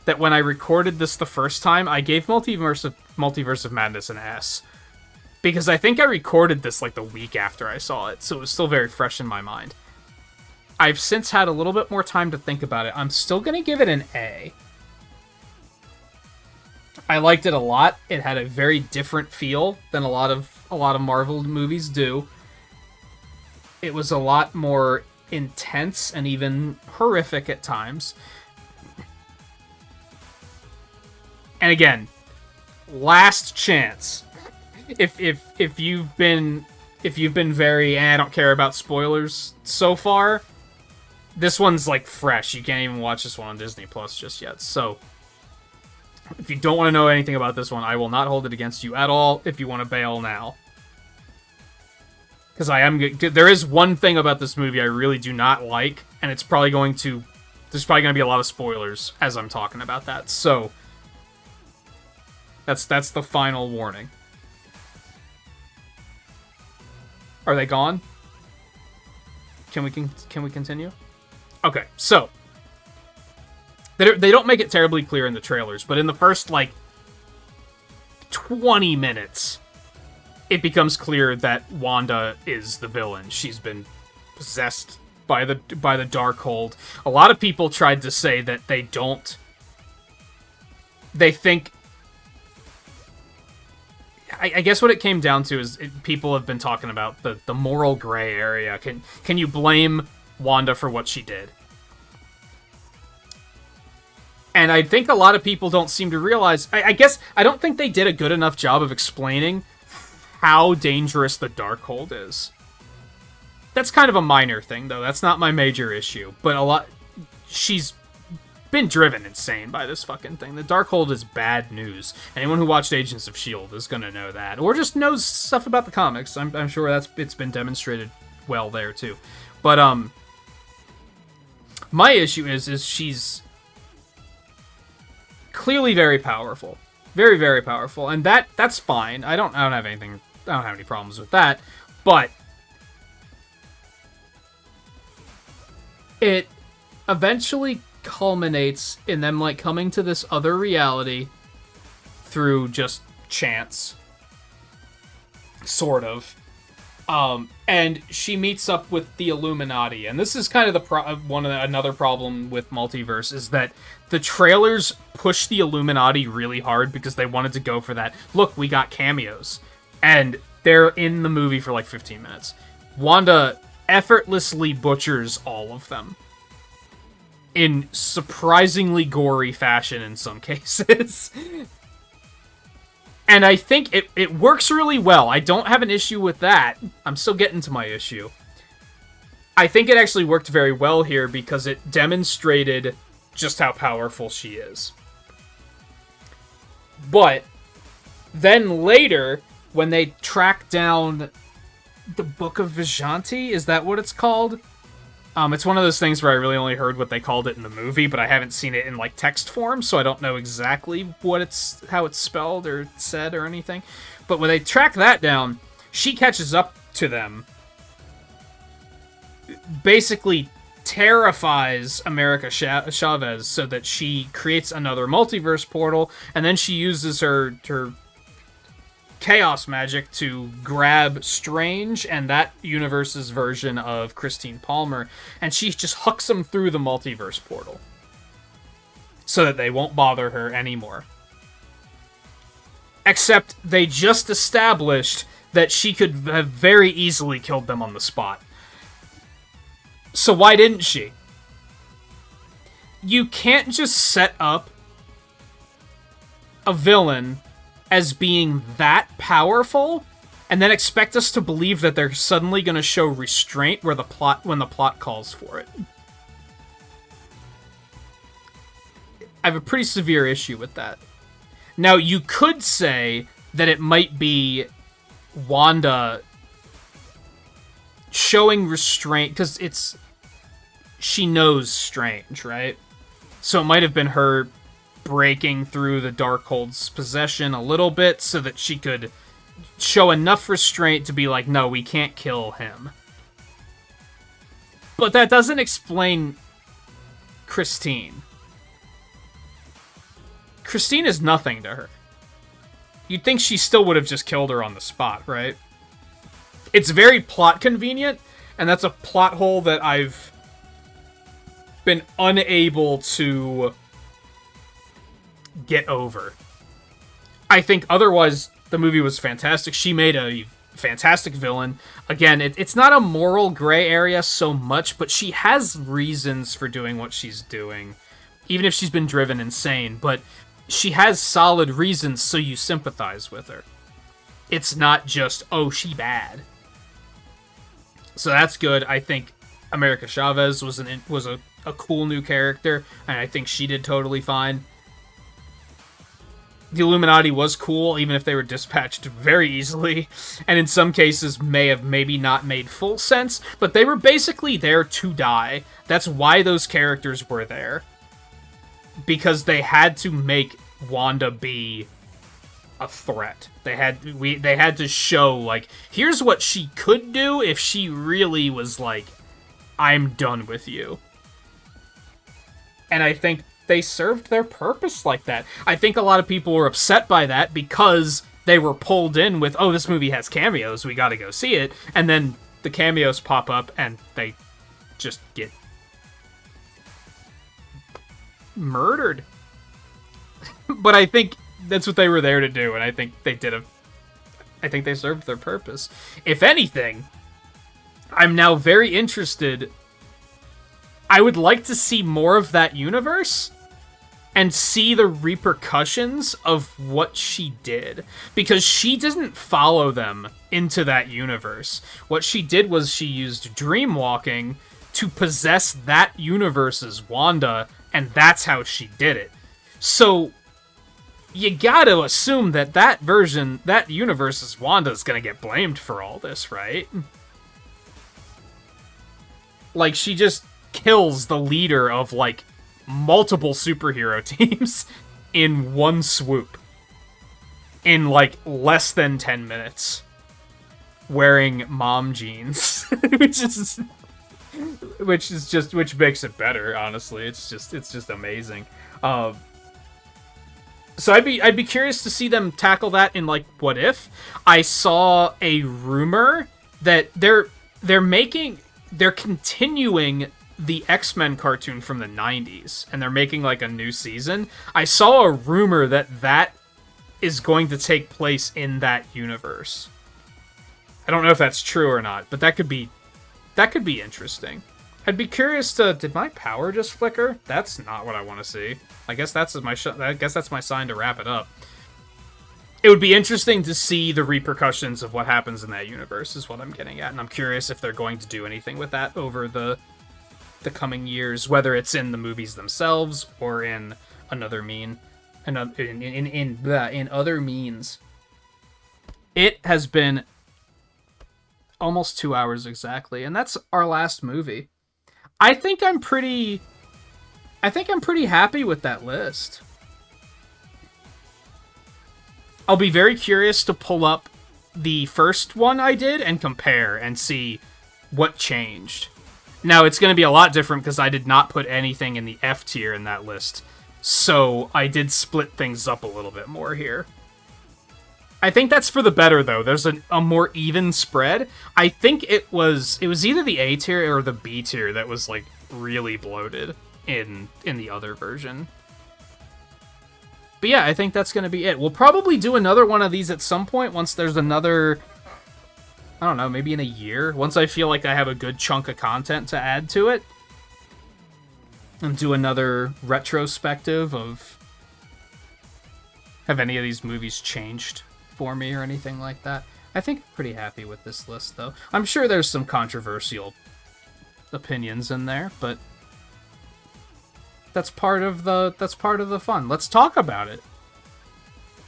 that when I recorded this the first time, I gave Multiverse of Madness an S. Because I think I recorded this like the week after I saw it, so it was still very fresh in my mind. I've since had a little bit more time to think about it. I'm still going to give it an A. I liked it a lot. It had a very different feel than a lot of Marvel movies do. It was a lot more intense and even horrific at times. And again, last chance. If you've been very I don't care about spoilers so far, this one's like fresh. You can't even watch this one on Disney Plus just yet. So if you don't want to know anything about this one, I will not hold it against you at all if you want to bail now. Because there is one thing about this movie I really do not like, and there's probably going to be a lot of spoilers as I'm talking about that. So that's the final warning. Are they gone? Can we continue? Okay, so they don't make it terribly clear in the trailers, but in the first like 20 minutes, it becomes clear that Wanda is the villain. She's been possessed by the Darkhold. A lot of people tried to say that they think. I guess what it came down to is people have been talking about the moral gray area. Can you blame Wanda for what she did? And I think a lot of people don't seem to realize... I guess I don't think they did a good enough job of explaining how dangerous the Darkhold is. That's kind of a minor thing, though. That's not my major issue. But she's been driven insane by this fucking thing. The Darkhold is bad news. Anyone who watched Agents of S.H.I.E.L.D. is gonna know that. Or just knows stuff about the comics. I'm sure it's been demonstrated well there, too. But, my issue is she's clearly very powerful. Very, very powerful. And that's fine. I don't have any problems with that. But it eventually culminates in them like coming to this other reality through just chance, sort of. And she meets up with the Illuminati, and this is kind of another problem with Multiverse is that the trailers push the Illuminati really hard because they wanted to go for that. Look, we got cameos, and they're in the movie for like 15 minutes. Wanda effortlessly butchers all of them in surprisingly gory fashion in some cases. And I think it works really well. I don't have an issue with that. I'm still getting to my issue. I think it actually worked very well here because it demonstrated just how powerful she is. But then later, when they track down the Book of Vijanti, is that what it's called? It's one of those things where I really only heard what they called it in the movie, but I haven't seen it in like text form, so I don't know exactly how it's spelled or said or anything. But when they track that down, she catches up to them, basically terrifies America Chavez so that she creates another multiverse portal, and then she uses her chaos magic to grab Strange and that universe's version of Christine Palmer, and she just hucks them through the multiverse portal so that they won't bother her anymore. Except they just established that she could have very easily killed them on the spot. So why didn't she? You can't just set up a villain as being that powerful and then expect us to believe that they're suddenly going to show restraint when the plot calls for it. I have a pretty severe issue with that. Now, you could say that it might be Wanda showing restraint, because she knows Strange, right? So it might have been her breaking through the Darkhold's possession a little bit so that she could show enough restraint to be like, no, we can't kill him. But that doesn't explain Christine. Christine is nothing to her. You'd think she still would have just killed her on the spot, right? It's very plot convenient, and that's a plot hole that I've been unable to get over. I think otherwise the movie was fantastic. She made a fantastic villain. Again, it's not a moral gray area so much, but she has reasons for doing what she's doing, even if she's been driven insane. But she has solid reasons, so you sympathize with her. It's not just, oh, she bad. So that's good. I think America Chavez was a cool new character, and I think she did totally fine. The Illuminati was cool, even if they were dispatched very easily, and in some cases may have maybe not made full sense, but they were basically there to die. That's why those characters were there. Because they had to make Wanda be a threat. They had to show, like, here's what she could do if she really was like, I'm done with you. And I think they served their purpose like that. I think a lot of people were upset by that because they were pulled in with, oh, this movie has cameos, we gotta go see it. And then the cameos pop up and they just get murdered. But I think that's what they were there to do, and I think they served their purpose. If anything, I'm now very interested. I would like to see more of that universe and see the repercussions of what she did, because she didn't follow them into that universe. What she did was she used dreamwalking to possess that universe's Wanda, and that's how she did it. So you gotta assume that version, that universe's Wanda's gonna get blamed for all this, right? Like, she just kills the leader of, like, multiple superhero teams in one swoop. In, like, less than 10 minutes. Wearing mom jeans. which makes it better, honestly. It's just amazing. So I'd be curious to see them tackle that in, like, What If. I saw a rumor that they're continuing the X-Men cartoon from the 90s, and they're making, like, a new season. I saw a rumor that is going to take place in that universe. I don't know if that's true or not, but that could be That could be interesting. I'd be curious to... Did my power just flicker? That's not what I want to see. I guess that's my sign to wrap it up. It would be interesting to see the repercussions of what happens in that universe, is what I'm getting at. And I'm curious if they're going to do anything with that over the coming years, whether it's in the movies themselves or in another in other means. It has been almost 2 hours exactly, and that's our last movie. I think I'm pretty happy with that list. I'll be very curious to pull up the first one I did and compare and see what changed. Now, it's going to be a lot different because I did not put anything in the F tier in that list. So I did split things up a little bit more here. I think that's for the better, though. There's a more even spread. I think it was either the A tier or the B tier that was, like, really bloated in the other version. But yeah, I think that's going to be it. We'll probably do another one of these at some point once there's another... I don't know, maybe in a year, once I feel like I have a good chunk of content to add to it. And do another retrospective of... Have any of these movies changed for me or anything like that? I think I'm pretty happy with this list, though. I'm sure there's some controversial opinions in there, but... That's part of the fun. Let's talk about it.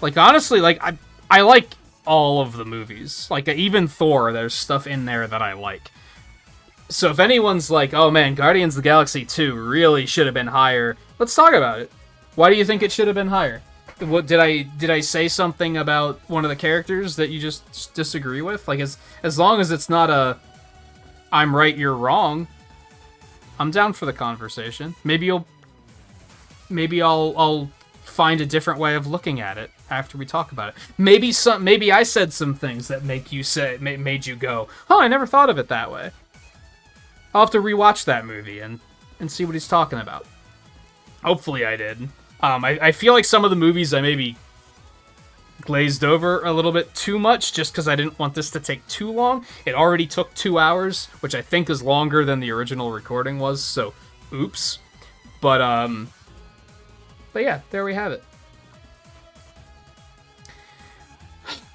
Like, honestly, like, I like all of the movies. Like, even Thor, there's stuff in there that I like. So if anyone's like, oh man, Guardians of the Galaxy 2 really should have been higher, let's talk about it. Why do you think it should have been higher? What did I say something about one of the characters that you just disagree with? Like, as long as it's not a I'm right, you're wrong, I'm down for the conversation. Maybe I'll find a different way of looking at it after we talk about it. Maybe I said some things that made you go, "Oh, I never thought of it that way." I'll have to rewatch that movie and see what he's talking about. Hopefully I did. I feel like some of the movies I maybe glazed over a little bit too much just because I didn't want this to take too long. It already took 2 hours, which I think is longer than the original recording was, so oops. But yeah, there we have it.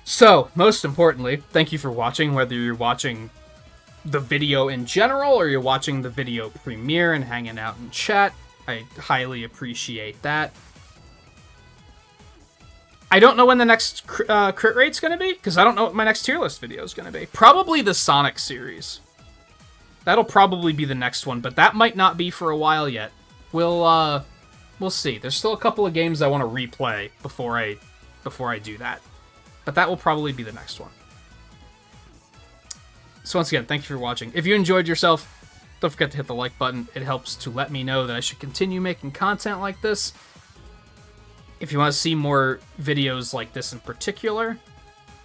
So, most importantly, thank you for watching, whether you're watching the video in general or you're watching the video premiere and hanging out in chat. I highly appreciate that. I don't know when the next crit rate's going to be, because I don't know what my next tier list video is going to be. Probably the Sonic series. That'll probably be the next one, but that might not be for a while yet. We'll see. There's still a couple of games I want to replay before I do that. But that will probably be the next one. So once again, thank you for watching. If you enjoyed yourself, don't forget to hit the like button. It helps to let me know that I should continue making content like this. If you want to see more videos like this in particular,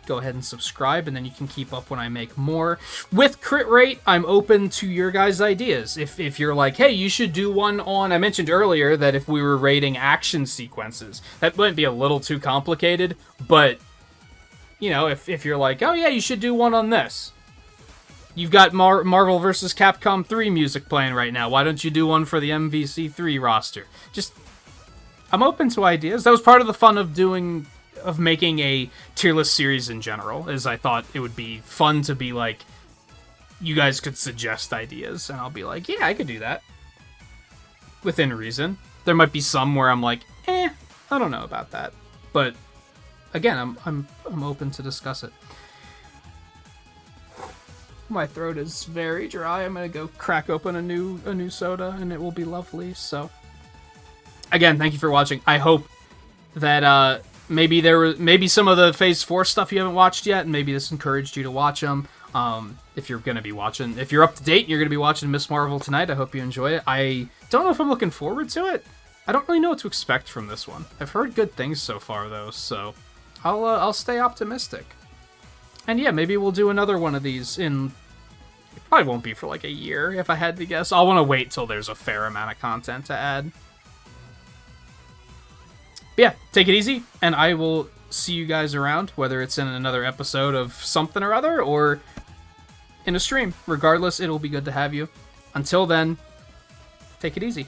go ahead and subscribe, and then you can keep up when I make more. With Crit Rate, I'm open to your guys' ideas. If you're like, hey, you should do one on... I mentioned earlier that if we were rating action sequences, that might be a little too complicated, but, you know, if you're like, oh yeah, you should do one on this. You've got Marvel vs. Capcom 3 music playing right now. Why don't you do one for the MVC3 roster? Just... I'm open to ideas. That was part of the fun of making a tier list series in general, is I thought it would be fun to be like, you guys could suggest ideas, and I'll be like, yeah, I could do that. Within reason. There might be some where I'm like, I don't know about that. But again, I'm open to discuss it. My throat is very dry. I'm gonna go crack open a new soda, and it will be lovely. So again, thank you for watching. I hope that maybe some of the Phase 4 stuff you haven't watched yet, and maybe this encouraged you to watch them. If you're gonna be watching, if you're up to date, you're gonna be watching Miss Marvel tonight. I hope you enjoy it. I don't know if I'm looking forward to it. I don't really know what to expect from this one. I've heard good things so far, though, so I'll stay optimistic. And yeah, maybe we'll do another one of these in... It probably won't be for like a year, if I had to guess. I'll want to wait till there's a fair amount of content to add. But yeah, take it easy, and I will see you guys around, whether it's in another episode of something or other, or in a stream. Regardless, it'll be good to have you. Until then, take it easy.